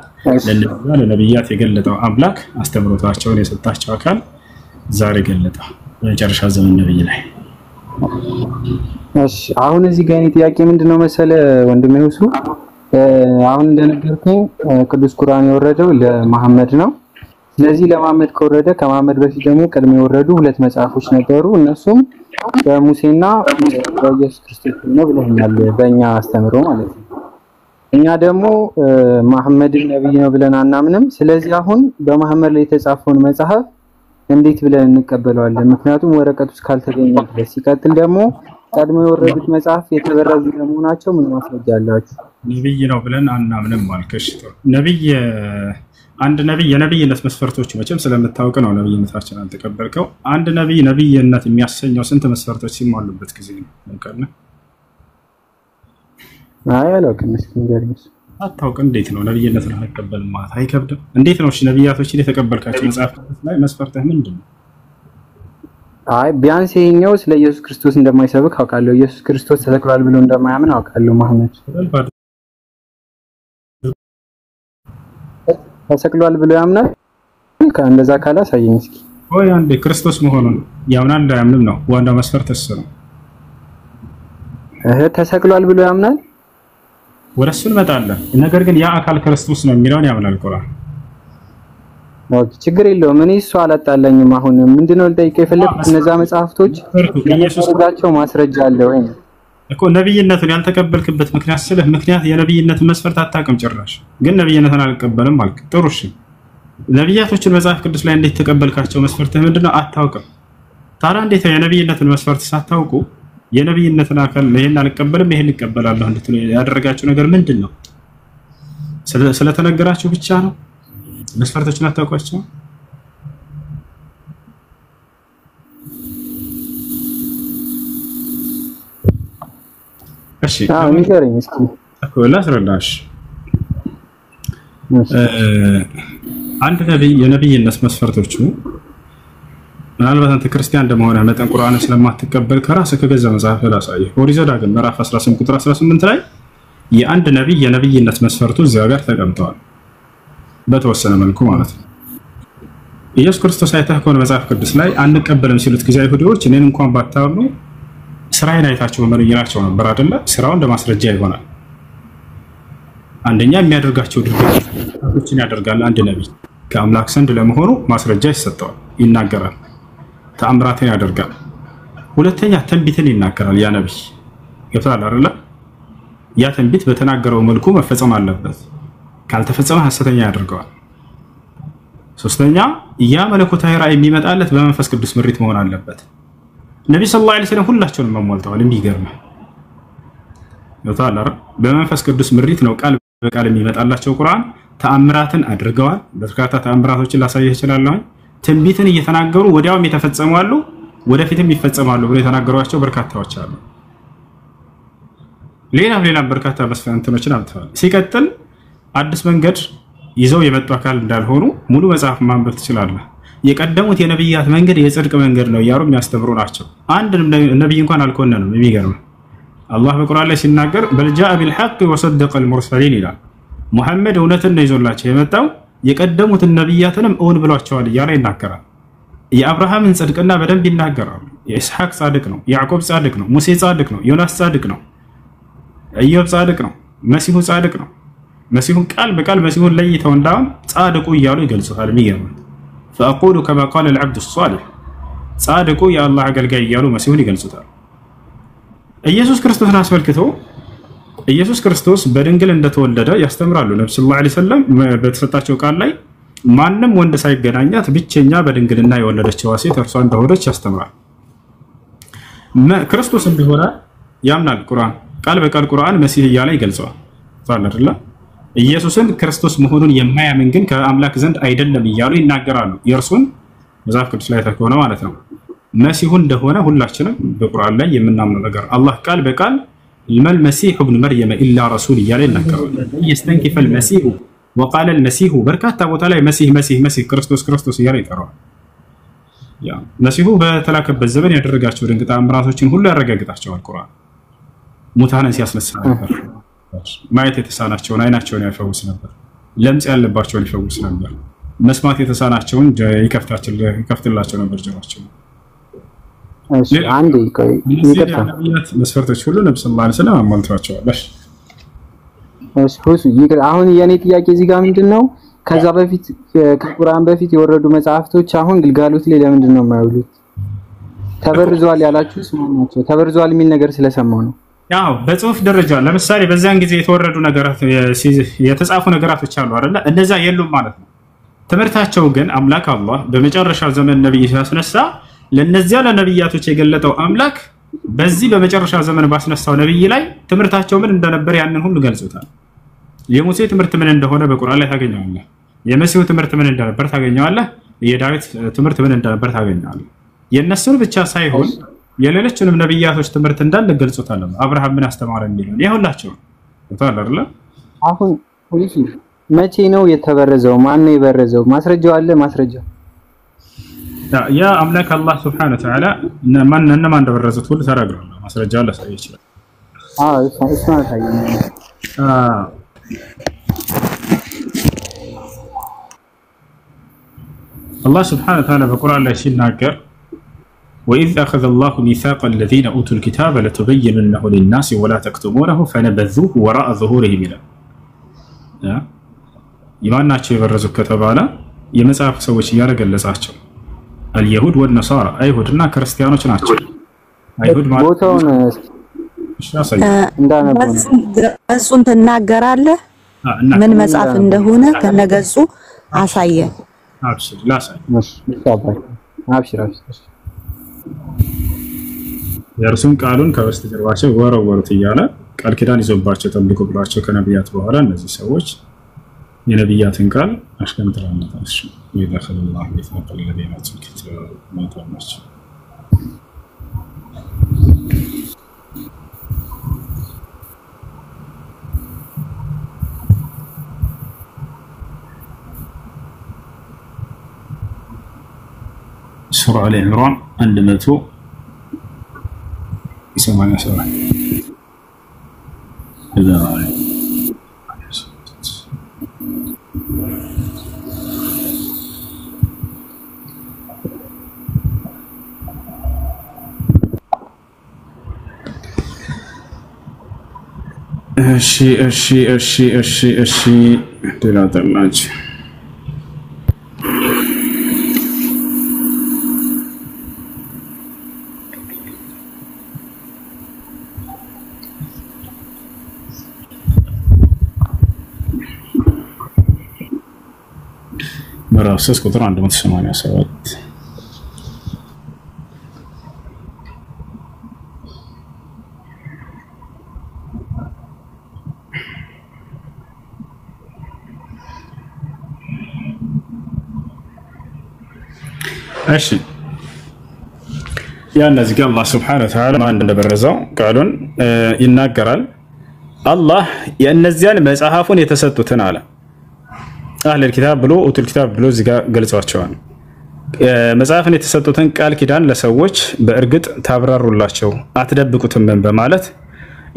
ለነቢያት የገለጠው አምላክ አስተምሮታቸውን የሰጣቸው አካል ዛሬ ገለጠው በመጨረሻ ዘመን ነብይ ላይ። እሺ አሁን እዚህ ጋር ጥያቄ ምንድነው መሰለ ወንድሜ ሁሱ አሁን እንደነገርኩኝ ቅዱስ ቁርአን የወረደው ለመሐመድ ነው። ስለዚህ ለመሐመድ ከወረደ ከመሐመድ በፊት ደግሞ ቀድሞ የወረዱ ሁለት መጽሐፎች ነበሩ። እነሱም በሙሴና በኢየሱስ ክርስቶስ ነው ብለኛል በእኛ አስተምሮ ማለት ነው። እኛ ደግሞ መሐመድን ነብይ ነው ብለን አናምንም። ስለዚህ አሁን በመሐመድ ላይ የተጻፈውን መጽሐፍ እንዴት ብለን እንቀበለዋለን? ምክንያቱም ወረቀቱ እስካልተገኘ ድረስ። ሲቀጥል ደግሞ ቀድሞ የወረዱት መጽሐፍ የተበረዙ ለመሆናቸው ምን ማስረጃ አላችሁ? ነብይ ነው ብለን አናምንም ማልከሽ። ነብይ አንድ ነብይ የነብይነት መስፈርቶች መቼም ስለምታውቅ ነው ነብይነታችን አልተቀበልከው። አንድ ነብይ ነብይነት የሚያሰኘው ስንት መስፈርቶች ሲሟሉበት ጊዜ ነው እንከና? አይ አላውቅም። እስኪ ንገረኝ። አታውቅ? እንዴት ነው ነብይነትን አልተቀበልም ማለት አይከብድም? እንዴት ነው እሺ ነብያቶችን የተቀበልካቸው መጽሐፍ ላይ መስፈርትህ ምንድነው? አይ ቢያንስ ይሄኛው ስለ ኢየሱስ ክርስቶስ እንደማይሰብክ አውቃለሁ። ኢየሱስ ክርስቶስ ተሰቅሏል ብሎ እንደማያምን አውቃለሁ። መሐመድ ተሰቅሏል ብሎ ያምናል? ከእንደዛ ካለ አሳየኝ እስኪ። ወይ አንዴ ክርስቶስ መሆኑን ያምናል እንዳያምንም ነው ዋናው መስፈርት እሱ ነው። ተሰቅሏል ብሎ ያምናል? ወደሱ እንመጣለን። ነገር ግን ያ አካል ክርስቶስ ነው የሚለውን ያምናል ቁርአን። ኦኬ ችግር የለውም። እኔ እሱ አላጣላኝም። አሁን ምንድነው ልጠይቀው የፈለኩት እነዛ መጽሐፍቶች ኢየሱስ ጋቸው ማስረጃ አለ ወይ እኮ? ነብይነቱን ያልተቀበልክበት ምክንያት ስለህ ምክንያት የነብይነትን መስፈርት አታውቅም ጭራሽ። ግን ነብይነትን አልቀበልም አልክ። ጥሩ እሺ ነብያቶችን መጽሐፍ ቅዱስ ላይ እንዴት ተቀበልካቸው? መስፈርትህ ምንድነው? አታውቅም። ታዲያ እንዴት የነብይነትን መስፈርት ሳታውቁ የነብይነትን አካል ይሄን አልቀበልም ይሄን እቀበላለሁ እንድትሉ ያደረጋችሁ ነገር ምንድነው? ስለተነገራችሁ ብቻ ነው? መስፈርቶችን አታውቋቸው? እሺ ንገረኝ እስኪ እኮ ላስረዳሽ። አንድ ነብይ የነብይነት መስፈርቶቹ ምናልባት አንተ ክርስቲያን እንደመሆነ መጠን ቁርአንን ስለማትቀበል ከራስህ ከገዛ መጽሐፍ ላሳየህ። ኦሪት ዘዳግም ምዕራፍ 18 ቁጥር 18 ላይ የአንድ ነብይ የነብይነት መስፈርቱ እዚያ ጋር ተቀምጠዋል በተወሰነ መልኩ ማለት ነው። ኢየሱስ ክርስቶስ አይተህ ከሆነ መጽሐፍ ቅዱስ ላይ አንቀበልም ሲሉት ጊዜ አይሁዶች እኔን እንኳን ባታምኑ ስራዬን አይታችሁ መመርየራቸው ነበር አይደለ? ስራው እንደማስረጃ ይሆናል። አንደኛ የሚያደርጋቸው ድርጊቶችን ያደርጋል። አንድ ነብይ ከአምላክ ዘንድ ለመሆኑ ማስረጃ ይሰጠዋል፣ ይናገራል፣ ተአምራትን ያደርጋል። ሁለተኛ ትንቢትን ይናገራል። ያ ነብይ ገብቷል አይደለ? ያ ትንቢት በተናገረው መልኩ መፈጸም አለበት። ካልተፈጸመ ሐሰተኛ ያደርገዋል። ሶስተኛ ያ መለኮታዊ ራእይ የሚመጣለት በመንፈስ ቅዱስ ምሪት መሆን አለበት። ነብይ ሰለላሁ ዐለይሂ ወሰለም ሁላቸውንም መሟልተዋል። የሚገርም ነው። በመንፈስ ቅዱስ ምሪት ነው ቃል በቃል የሚመጣላቸው። ቁርአን ተአምራትን አድርገዋል። በርካታ ተአምራቶችን ላሳየህ እችላለሁ። ትንቢትን እየተናገሩ ወዲያውም የተፈጸሙ አሉ፣ ወደፊትም ይፈጸማሉ ብለው የተናገሯቸው በርካታዎች አሉ። ሌላም በርካታ መስፈርቶችን አምጥተዋል። ሲቀጥል አዲስ መንገድ ይዘው የመጡ አካል እንዳልሆኑ ሙሉ መጽሐፍ ማንበብ ትችላለህ። የቀደሙት የነብያት መንገድ የጽድቅ መንገድ ነው እያሉ የሚያስተምሩ ናቸው። አንድ ነብይ እንኳን አልኮነንም። የሚገርም አላህ በቁርአን ላይ ሲናገር በልጃአ ቢልሐቅ ወሰደቀል ሙርሰሊን ይላል። ሙሐመድ እውነትን ነው ይዞላቸው የመጣው የቀደሙትን ነብያትንም እውን ብሏቸዋል እያለ ይናገራል። የአብርሃምን ጽድቅና በደንብ ይናገራሉ። የኢስሐቅ ጻድቅ ነው፣ ያዕቆብ ጻድቅ ነው፣ ሙሴ ጻድቅ ነው፣ ዮናስ ጻድቅ ነው፣ ኢዮብ ጻድቅ ነው፣ መሲሁ ጻድቅ ነው። መሲሁን ቃል በቃል መሲሁን ለይተው እንዳውም ጻድቁ እያሉ ይገልጹታል። የሚገርም فأقول كما قال العبد الصالح ጻድቁ የአላህ አገልጋይ እያሉ መሲሁን ይገልጹታል። ኢየሱስ ክርስቶስን አስመልክቶ ኢየሱስ ክርስቶስ በድንግል እንደተወለደ ያስተምራሉ። ነብዩ ሰለላሁ ዐለይሂ ወሰለም በተሰጣቸው ቃል ላይ ማንም ወንድ ሳይገናኛት ብቸኛ በድንግልና የወለደችዋ ሴት እርሷ እንደሆነች ያስተምራል። ክርስቶስ እንደሆነ ያምናል ቁርአን። ቃል በቃል ቁርአን መሲህ እያለ ይገልጸዋል አይደለ? ኢየሱስን ክርስቶስ መሆኑን የማያምን ግን ከአምላክ ዘንድ አይደለም እያሉ ይናገራሉ። የእርሱን መጽሐፍ ቅዱስ ላይ ተከሆነ ማለት ነው መሲሁ እንደሆነ ሁላችንም በቁርአን ላይ የምናምነው ነገር አላህ ቃል በቃል መል መሲህ ኢብኑ መርየም ኢላ ረሱል እያለ ይናገራል። ይስተንኪፈ المسيح وقال المسيح በርካታ ቦታ ላይ መሲህ መሲህ መሲህ ክርስቶስ ክርስቶስ እያለ ይጠራዋል። ያ መሲሁ በተላከበት ዘመን ያደረጋቸው ድንቅ ተአምራቶችን ሁሉ ያረጋግጣቸዋል ቁርአን። ሙታንን ሲያስነሳ ነበር፣ ማየት የተሳናቸውን አይናቸውን ያፈውስ ነበር፣ ለምጽ ያለባቸውን ይፈውስ ነበር፣ መስማት የተሳናቸውን ይከፍትላቸው ነበር ጆሮአቸውን። እሺ አንዴ ይቅርታ መስፈርቶች ሁሉ ነብዩ ሰለላሁ ዐለይሂ ወሰለም አሟልተዋቸዋል። እሺ ሁሱ ይቅር። አሁን የኔ ጥያቄ እዚህ ጋር ምንድነው ከዛ በፊት ከቁርአን በፊት የወረዱ መጽሐፍቶች አሁን ግልጋሎት ላይ ለምንድን ነው የማይውሉት? ተበርዟል ያላችሁ ስማማቸው ተበርዟል የሚል ነገር ስለሰማው ነው። ያው በጽሁፍ ደረጃ ለምሳሌ በዛን ጊዜ የተወረዱ ነገራት የተጻፉ ነገራቶች አሉ አይደለ? እነዛ የሉም ማለት ነው። ትምህርታቸው ግን አምላክ አላህ በመጨረሻ ዘመን ነብይ ሲያስነሳ ለነዚያ ለነብያቶች የገለጠው አምላክ በዚህ በመጨረሻ ዘመን ባስነሳው ነብይ ላይ ትምህርታቸው ምን እንደነበር ያንን ሁሉ ገልጾታል። የሙሴ ትምህርት ምን እንደሆነ በቁርአን ላይ ታገኘዋለህ። የመሲሁ ትምህርት ምን እንደነበር ታገኘዋለህ። የዳዊት ትምህርት ምን እንደነበር ታገኘዋለህ። የነሱን ብቻ ሳይሆን የሌሎችንም ነብያቶች ትምህርት እንዳለ ገልጾታል። አብርሃም ምን አስተማረ የሚለው ይሁላችሁ ተታለ አይደል? አሁን ሁሉ መቼ ነው የተበረዘው? ማን ነው የበረዘው? ማስረጃው አለ? ማስረጃው ያ አምላክ አላህ Subhanahu Wa Ta'ala ማን እንደበረዙት ሁሉ ተናግሯል። ማስረጃው አለ ሳይ ይችላል። እሱ ታየኝ الله سبحانه وتعالى بقرآن لا يناجر وإذ أخذ الله ميثاق الذين أوتوا الكتاب لتبيننه للناس ولا تكتمونه فنبذوه وراء ظهورهم إلى إيمان ناتشي برزو كتبانا يمسعف سويش يارق اللزاتشو اليهود والنصارى أيهودنا كريستيانو ناتشو أيهود ما እሱን ትናገራለህ ምን መጽሐፍ እንደሆነ ከነገጹ አሳየን። አብሽር ላሳይ አብሽር የእርሱን ቃሉን ከበስተጀርባቸው ወረወሩት እያለ ቃል ኪዳን ይዞባቸው ጠብቆ ብሏቸው ከነቢያት በኋላ እነዚህ ሰዎች የነቢያትን ቃል አሽከምትራነታቸው ይደخل الله يثبت الذين اوتوا الكتاب ما تمشوا سورة آل عمران 187 إذا እሺ ደላላች ምዕራፍ 3 ቁጥር 187 እሺ ያ እነዚህ ጋር አላህ Subhanahu Wa Ta'ala ማን እንደበረዘው ቃሉን ይናገራል። አላህ የእነዚያን መጽሐፉን የተሰጡትን አለ አህለል ኪታብ ብሎ ኡቱል ኪታብ ብሎ እዚህ ጋር ገልጿቸዋል። መጽሐፍን የተሰጡትን ቃል ኪዳን ለሰዎች በእርግጥ ታብራሩላቸው አትደብቁትም በማለት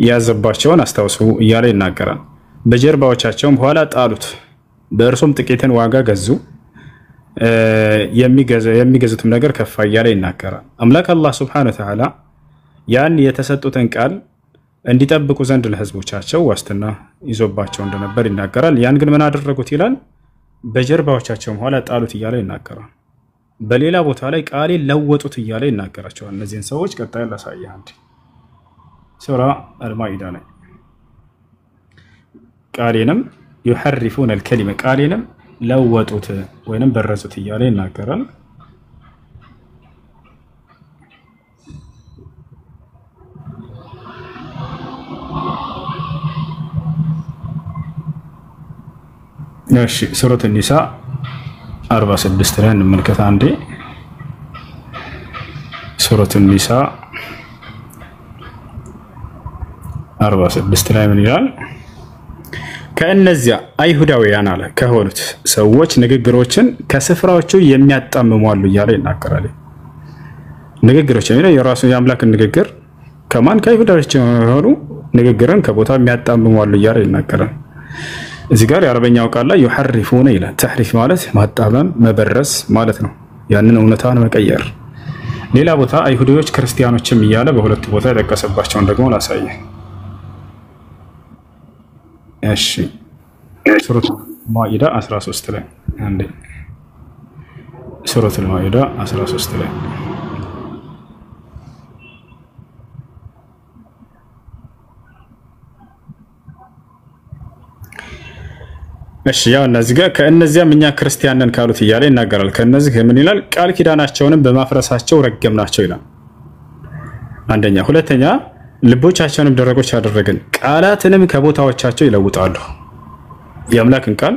ያዘባቸውን አስታውሱ እያለ ይናገራል። በጀርባዎቻቸውም በኋላ ጣሉት፣ በእርሱም ጥቂትን ዋጋ ገዙ፣ የሚገዙትም ነገር ከፋ እያለ ይናገራል። አምላክ አላህ Subhanahu Wa Ta'ala ያን የተሰጡትን ቃል እንዲጠብቁ ዘንድ ለህዝቦቻቸው ዋስትና ይዞባቸው እንደነበር ይናገራል። ያን ግን ምን አደረጉት ይላል? በጀርባዎቻቸው በኋላ ጣሉት እያለ ይናገራል። በሌላ ቦታ ላይ ቃሌን ለወጡት እያለ ይናገራቸዋል። እነዚህን ሰዎች ቀጣይ ላሳየህ አንዴ ሱራ አልማኢዳ ላይ ቃሌንም يحرفون الكلمة ቃሌንም ለወጡት ወይንም በረዙት እያለ ይናገራል። እሺ ሱረቱ ኒሳ 46 ላይ እንመልከት አንዴ። ሱረቱ ኒሳ 46 ላይ ምን ይላል? ከእነዚያ አይሁዳውያን አለ ከሆኑት ሰዎች ንግግሮችን ከስፍራዎቹ የሚያጣምሙ አሉ እያለ ይናገራል። ንግግሮች የሚለው የራሱ የአምላክን ንግግር ከማን ከአይሁዳዎች የሆኑ ንግግርን ከቦታ የሚያጣምሙ አሉ እያለ ይናገራል። እዚህ ጋር የአረበኛው ቃል ላይ ይሐርፉነ ይላል። ተሕሪፍ ማለት ማጣመም መበረስ ማለት ነው። ያንን እውነታን መቀየር። ሌላ ቦታ አይሁዶች ክርስቲያኖችም እያለ በሁለት ቦታ የጠቀሰባቸውን ደግሞ ላሳየ። እሺ ሱረቱ ማኢዳ 13 ላይ አንዴ ሱረቱ ማኢዳ 13 ላይ እሺ ያው እነዚህ ጋር ከእነዚያም እኛ ክርስቲያን ነን ካሉት እያለ ይናገራል። ከእነዚህ ምን ይላል? ቃል ኪዳናቸውንም በማፍረሳቸው ረገምናቸው ይላል። አንደኛ። ሁለተኛ ልቦቻቸውንም ደረቆች አደረግን፣ ቃላትንም ከቦታዎቻቸው ይለውጣሉ። የአምላክን ቃል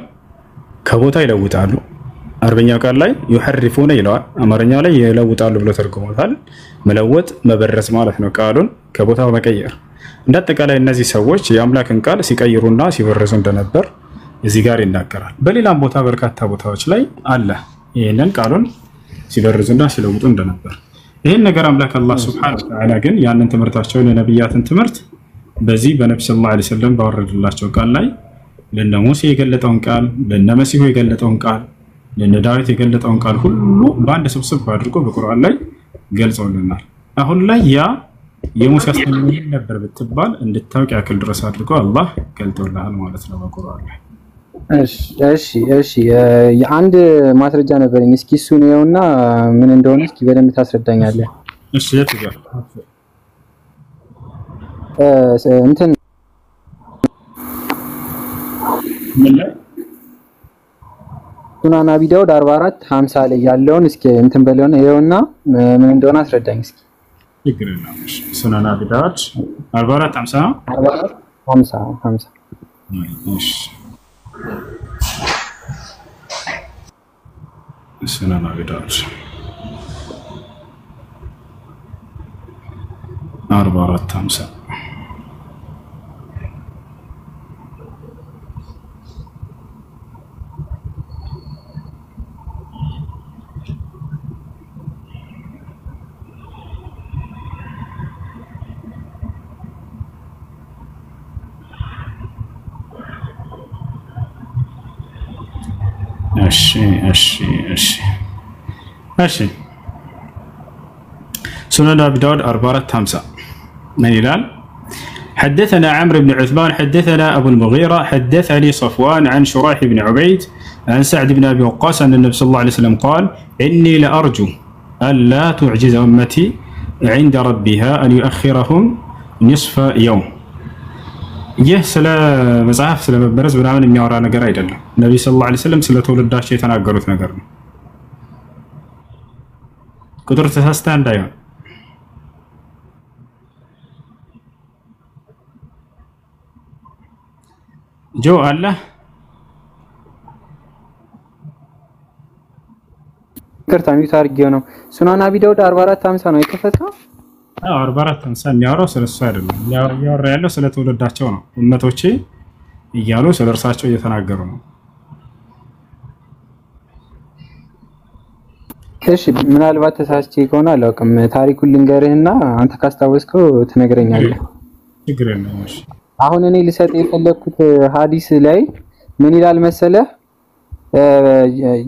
ከቦታ ይለውጣሉ። አረበኛው ቃል ላይ ይሐርፉነ ይለዋል፣ አማርኛው ላይ ይለውጣሉ ብሎ ተርጉሞታል። መለወጥ መበረዝ ማለት ነው፣ ቃሉን ከቦታው መቀየር። እንዳጠቃላይ እነዚህ ሰዎች የአምላክን ቃል ሲቀይሩና ሲበርዙ እንደነበር እዚህ ጋር ይናገራል። በሌላም ቦታ በርካታ ቦታዎች ላይ አለ ይሄንን ቃሉን ሲበርዙና ሲለውጡ እንደነበር። ይሄን ነገር አምላክ አላህ Subhanahu Wa Ta'ala ግን ያንን ትምህርታቸውን የነብያትን ትምህርት በዚህ በነብዩ ሰለላሁ ዐለይሂ ወሰለም ባወረደላቸው ቃል ላይ ለነ ሙሴ የገለጠውን ቃል፣ ለነ መሲሁ የገለጠውን ቃል፣ ለነ ዳዊት የገለጠውን ቃል ሁሉ በአንድ ስብስብ አድርጎ በቁርአን ላይ ገልጸውልናል። አሁን ላይ ያ የሙሴ አስተምህሮ ነበር ብትባል እንድታውቅ ያክል ድረስ አድርጎ አላህ ገልጦልሃል ማለት ነው በቁርአን ላይ። እሺ የአንድ ማስረጃ ነበረኝ። እስኪ እሱ ነውና ምን እንደሆነ እስኪ በደንብ ታስረዳኛለህ? እሺ የት ጋር እንትን ምን ላይ ሱናን አቢ ዳውድ 44:50 ላይ ያለውን እስኪ እንትን በለውና ይኸውና ምን እንደሆነ አስረዳኝ እስኪ። ችግር የለም። እሺ ሱናን አቢ ዳውድ 44:50 44:50 እሺ ሱናን አቢ ዳውድ 44:50 እሺ سنن أبي داود 44:50 من يلال حدثنا عمرو بن عثمان حدثنا أبو المغيرة حدثني صفوان عن شريح بن عبيد عن سعد بن أبي وقاص أن النبي صلى الله عليه وسلم قال إني لأرجو ألا تعجز أمتي عند ربها أن يؤخرهم نصف يوم. ይህ ስለ መጽሐፍ ስለ መበረዝ ምናምን የሚያወራ ነገር አይደለም። ነብዩ ሰለላሁ ዐለይሂ ወሰለም ስለ ተወለዳቸው የተናገሩት ነገር ነው። ቁጥር ተሳስተ እንዳይሆን ጆ አለ ከርታሚ ታርጊው ነው። ሱናን አቢ ዳውድ 44:50 ነው የከፈተው። 44:50 የሚያወራው ስለሱ አይደለም። ያወራ ያለው ስለ ተወለዳቸው ነው። ኡመቶቼ እያሉ ስለ እርሳቸው እየተናገሩ ነው። እሺ ምናልባት ተሳስቼ ከሆነ አላውቅም። ታሪኩን ልንገርህና አንተ ካስታወስከው ትነግረኛለህ። ችግር የለም። እሺ አሁን እኔ ልሰጥ የፈለኩት ሐዲስ ላይ ምን ይላል መሰለህ?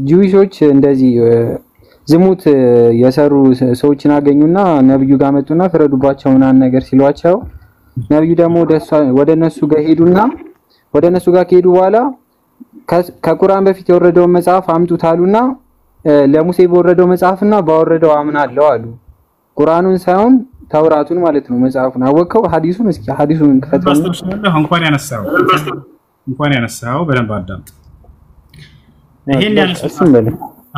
ጁዊሾች እንደዚህ ዝሙት የሰሩ ሰዎችን አገኙና ነብዩ ጋር መጡና ፍረዱባቸው ምናምን ነገር ሲሏቸው ነብዩ ደግሞ ወደ እነሱ ጋር ሄዱና ወደ እነሱ ጋር ከሄዱ በኋላ ከቁርአን በፊት የወረደውን መጽሐፍ አምጡት አሉና ለሙሴ በወረደው መጽሐፍና ባወረደው አምናለሁ አሉ። ቁርአኑን ሳይሆን ተውራቱን ማለት ነው። መጽሐፉን አወቀው። ሐዲሱን እስኪ ሐዲሱን ከፈተና እንኳን ያነሳው በደንብ አዳምጥ። ይሄን ያልኩት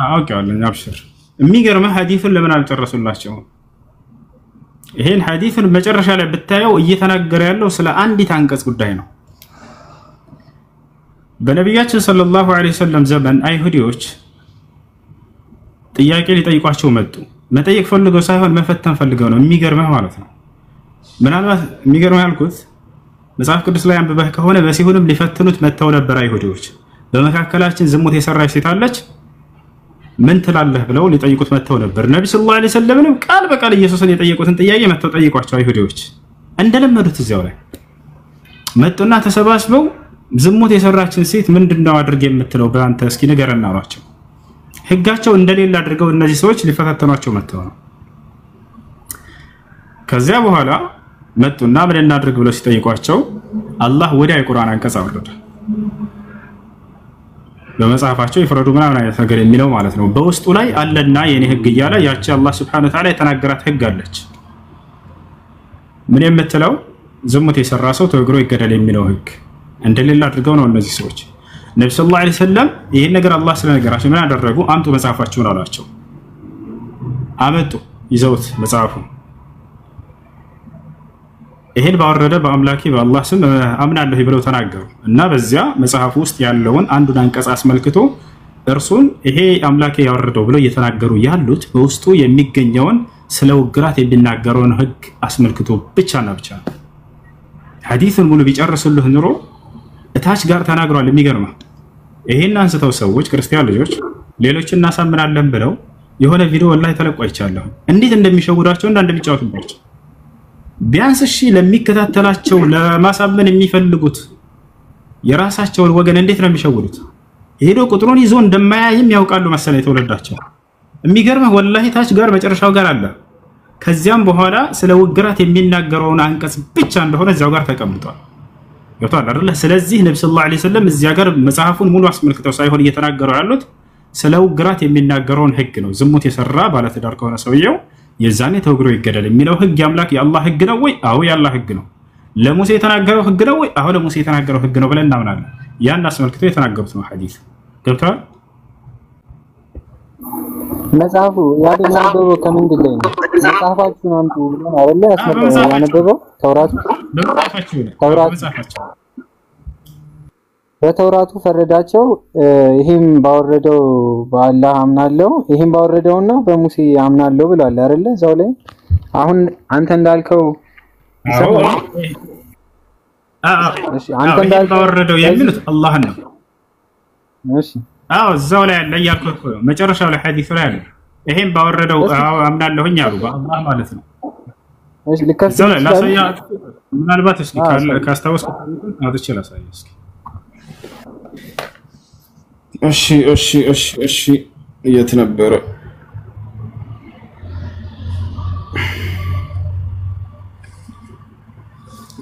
አውቀዋለሁ። አብሽር የሚገርምህ ሐዲሱን ለምን አልጨረሱላቸውም? ይሄን ሐዲሱን መጨረሻ ላይ ብታየው እየተናገረ ያለው ስለ አንዲት አንቀጽ ጉዳይ ነው። በነቢያችን ሰለላሁ ዐለይሂ ወሰለም ዘመን አይሁዲዎች ጥያቄ ሊጠይቋቸው መጡ። መጠየቅ ፈልገው ሳይሆን መፈተን ፈልገው ነው። የሚገርምህ ማለት ነው። ምናልባት የሚገርምህ ያልኩት መጽሐፍ ቅዱስ ላይ አንብበህ ከሆነ መሲሁንም ሊፈትኑት መጥተው ነበር አይሁዲዎች። በመካከላችን ዝሙት የሰራች ሴት አለች ምን ትላለህ ብለው ሊጠይቁት መጥተው ነበር። ነብዩ ሰለላሁ ዐለይሂ ወሰለም ቃል በቃል ኢየሱስን የጠየቁትን ጥያቄ መጥተው ጠይቋቸው አይሁዲዎች እንደለመዱት እዚያው ላይ መጡና ተሰባስበው ዝሙት የሰራችን ሴት ምንድነው አድርግ የምትለው በአንተ እስኪ ንገረና አሏቸው። ህጋቸው እንደሌላ አድርገው እነዚህ ሰዎች ሊፈታተኗቸው መጥተው ነው። ከዚያ በኋላ መጡና ምን እናድርግ ብለው ሲጠይቋቸው አላህ ወዲያ የቁርአን አንቀጽ አወረደ። በመጽሐፋቸው ይፍረዱ ምናምን አይነት ነገር የሚለው ማለት ነው። በውስጡ ላይ አለና የኔ ህግ እያለ ያቺ አላህ Subhanahu Wa Ta'ala የተናገራት ህግ አለች። ምን የምትለው ዝሙት የሰራ ሰው ተወግሮ ይገደል የሚለው ህግ እንደሌላ አድርገው ነው እነዚህ ሰዎች። ነብዩ ሰለላሁ ዐለይሂ ወሰለም ይሄን ነገር አላህ ስለነገራቸው ምን አደረጉ? አምጡ መጽሐፋችሁን አሏቸው። አመጡ ይዘውት መጽሐፉን ይሄን ባወረደ በአምላኬ በአላህ ስም አምናለሁ ብለው ተናገሩ እና በዚያ መጽሐፉ ውስጥ ያለውን አንዱን አንቀጽ አስመልክቶ እርሱን ይሄ አምላኬ ያወረደው ብለው እየተናገሩ ያሉት በውስጡ የሚገኘውን ስለ ውግራት የሚናገረውን ህግ አስመልክቶ ብቻና ብቻ ነው። ሐዲሱን ሙሉ ቢጨርሱልህ ኑሮ እታች ጋር ተናግሯል። የሚገርመው ይሄን አንስተው ሰዎች ክርስቲያን ልጆች ሌሎችን እናሳምናለን ብለው የሆነ ቪዲዮ ላይ ተለቆ አይቻለሁ። እንዴት እንደሚሸውዳቸው እና እንደሚጫወቱባቸው ቢያንስ እሺ ለሚከታተላቸው ለማሳመን የሚፈልጉት የራሳቸውን ወገን እንዴት ነው የሚሸውዱት? ሄዶ ቁጥሩን ይዞ እንደማያይም ያውቃሉ መሰለኝ ተወለዳቸው። የሚገርመው ወላሂ ታች ጋር መጨረሻው ጋር አለ። ከዚያም በኋላ ስለ ውግራት የሚናገረውን አንቀጽ ብቻ እንደሆነ እዚያው ጋር ተቀምጧል። ገብቷል አይደል? ስለዚህ ነብዩ ሰለላሁ ዐለይሂ ወሰለም እዚያ ጋር መጽሐፉን ሙሉ አስመልክተው ሳይሆን እየተናገሩ ያሉት ስለ ውግራት የሚናገረውን ህግ ነው። ዝሙት የሰራ ባለትዳር ከሆነ ሰውየው የዛኔ ተወግሮ ይገደል የሚለው ህግ ያምላክ የአላህ ህግ ነው ወይ? አዎ የአላህ ህግ ነው። ለሙሴ የተናገረው ህግ ነው ወይ? አዎ ለሙሴ የተናገረው ህግ ነው ብለን እናምናለን። ያን አስመልክቶ የተናገሩት ነው ሐዲስ። ገብቷል? መጽሐፉ ያነበበው ከምንድን ላይ ነው? መጽሐፋችሁን አምጡ ብሎ አይደለ ያነበበው? ተውራቱ መጽሐፋቸው በተውራቱ ፈረዳቸው። ይሄም ባወረደው በአላህ አምናለሁ ይሄም ባወረደውና በሙሴ አምናለሁ ብሏል አይደለ? እዛው ላይ አሁን አንተ እንዳልከው እሺ አንተ እንዳልከው ባወረደው የሚሉት አላህ ነው። እሺ እዛው ላይ ያለ ያልኩት መጨረሻው ላይ ሐዲሱ ላይ አለ። ይሄም ባወረደው አምናለሁኝ አሉ በአላህ ማለት ነው። እሺ ልከፍት ላሳያ ምናልባት እስኪ ካስታወስኩ አጥቼ ላሳያ እስኪ እሺ የት ነበረ?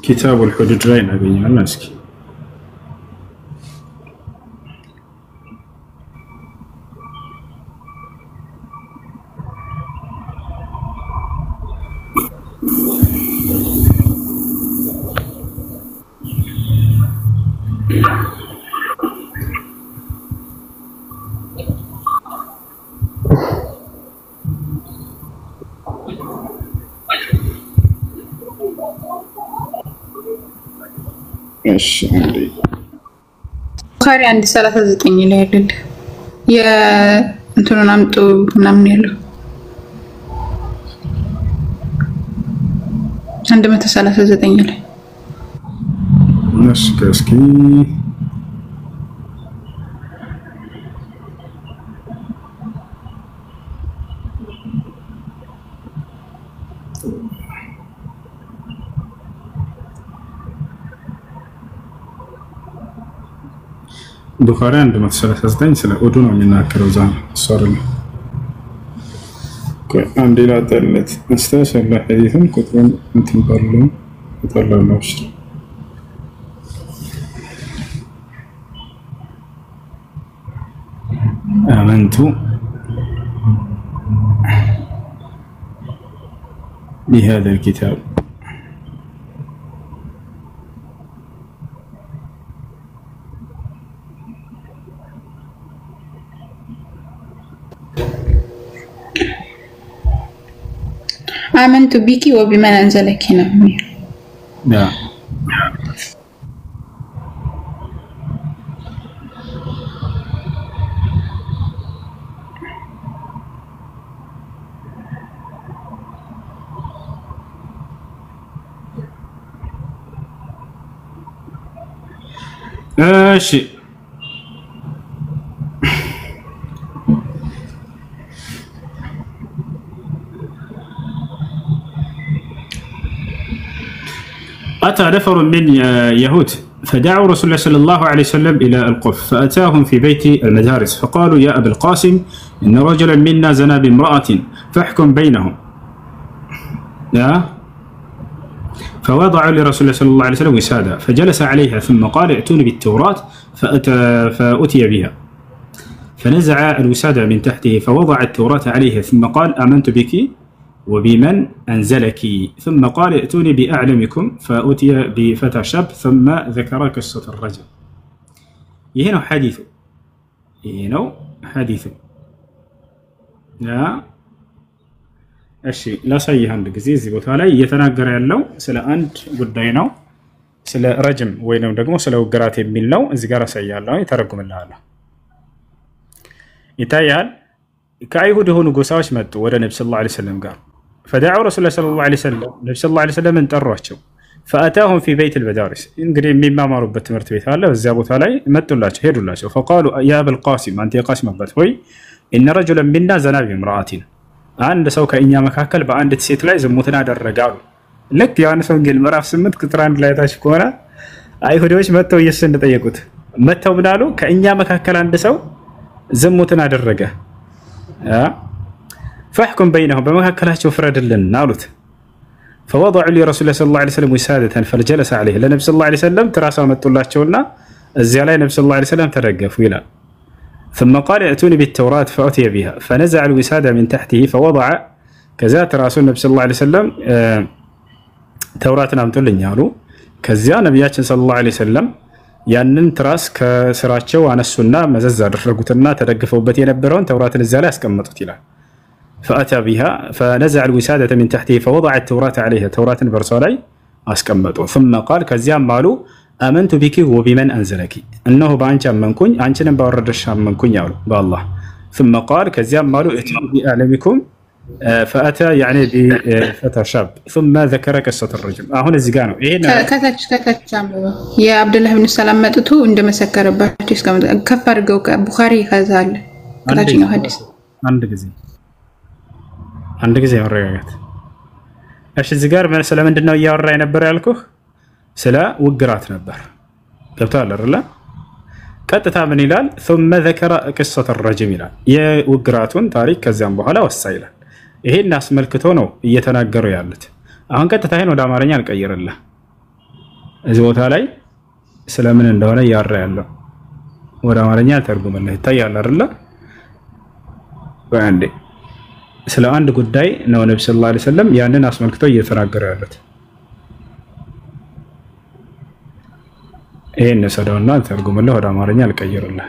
ኪታቡል ሁዱድ ላይ እናገኛለን። እስኪ ቡኻሪ 139 ላይ አይደል? የእንትኑን አምጡ ምናምን ያለው 139 ላይ እስኪ ቡኻሪ 139 ስለ ኡዱ ነው የሚናገረው። ዛን ሶርል አንድ ላጠለት استشهد حديثا ቁጥሩን እንትን ባለው ተጠላለው እሺ آمنت بهذا الكتاب አመንቱ ቢኪ ወቢመን አንዘለኪ ነው የሚለው። እሺ أتى نفر من يهود فدعوا رسول الله صلى الله عليه وسلم إلى القف فأتاهم في بيت المدارس فقالوا يا أبا القاسم إن رجلا منا زنى بامرأة فاحكم بينهم. فوضعوا لرسول الله صلى الله عليه وسلم وسادة فجلس عليها ثم قال ائتوني بالتوراة فأتي بها فنزع الوسادة من تحته فوضع التوراة عليها ثم قال آمنت بك وبمن أنزلك ثم قال ائتوني بأعلمكم فأتي بفتى شاب ثم ذكر قصة الرجل. يهنا حديث لا እሺ ላሳይህ አንድ ጊዜ እዚህ ቦታ ላይ እየተናገረ ያለው ስለ አንድ ጉዳይ ነው። ስለ ረጅም ወይንም ደግሞ ስለ ውግራት የሚል ነው። እዚህ ጋር አሳያለሁ ይተረጉምልሃለሁ። ይታያል። ከአይሁድ የሆኑ ጎሳዎች መጡ ወደ ነብዩ ሰለላሁ ዐለይሂ ወሰለም ጋር فدعوا رسول الله صلى الله عليه وسلم ነብዩ ሰለላሁ ዐለይሂ ወሰለም ጠሯቸው። فأتاهم في بيت المدارس እንግዲህ የሚማማሩበት ትምህርት ቤት አለ። እዚያ ቦታ ላይ መጡላቸው ሄዱላቸው። فقالوا يا أبا القاسم አንተ የቃሲም አባት ሆይ إن رجلا منا زنى بامرأة አንድ ሰው ከእኛ መካከል በአንዲት ሴት ላይ ዝሙትን አደረገ አሉ። ልክ ዮሐንስ ወንጌል ምዕራፍ 8 ቁጥር 1 ላይ ታች ከሆነ አይሁዶች መጥተው ኢየሱስን እንደጠየቁት መጥተው ምን አሉ? ከእኛ መካከል አንድ ሰው ዝሙትን አደረገ فاحكم بينهم በመካከላቸው ፍረድልን አሉት። فوضعوا لرسول الله صلى الله عليه وسلم وسادة فجلس عليه ለነብዩ ሰለላሁ ዐለይሂ ወሰለም ትራስ አመጡላቸውና እዚያ ላይ ነብዩ ሰለላሁ ዐለይሂ ወሰለም ተደገፉ ይላል። ثم قال ائتوني بالتوراة فأتي بها فنزع الوسادة من تحته فوضع كذا رسول النبي صلى الله عليه وسلم توراة አምጡልኝ አሉ። ከዚያ ነብያችን ሰለላሁ ዐለይሂ ወሰለም ያንን ትራስ ከስራቸው አነሱና መዘዝ አደረጉትና ተደግፈውበት የነበረውን ተውራትን እዚያ ላይ አስቀመጡት ይላል። فأتى بها فنزع الوسادة من تحته فوضع التوراة عليها توراة በርሷ ላይ አስቀመጡ። ثم قال ከዚያም አሉ آمنت بك وبمن أنزلك إنه بأنش أمنكن أنشنا بوردش أمنكن يا الله. ثم قال كزيام مالو ائتوني بأعلمكم فأتى يعني بفتى شاب ثم ذكر قصة الرجل. هنا الزقانو كتاش يا عبد الله بن السلام ماتتو عندما سكر باتيس كفر جوك بخاري خزال كتاش حديث عندك زي مريات ايش الزقار من السلام عندنا ويا الرأي نبر يالكوه ስለ ውግራት ነበር። ገብቷል አይደል? ቀጥታ ምን ይላል? ثم ذكر قصة الرجم ይላል። የውግራቱን ታሪክ ከዚያም በኋላ ወሳ ይላል። ይሄን አስመልክቶ ነው እየተናገሩ ያሉት። አሁን ቀጥታ ይሄን ወደ አማርኛ አልቀየረልህ። እዚህ ቦታ ላይ ስለምን እንደሆነ ያራ ያለው ወደ አማርኛ ተርጉመልህ ይታያል አይደል? ወንዴ ስለ አንድ ጉዳይ ነው ነብዩ ሰለላሁ ዐለይሂ ወሰለም ያንን አስመልክቶ እየተናገሩ ያሉት። ይሄን ሰደውና ተርጉመልህ ወደ አማርኛ አልቀየረልህ።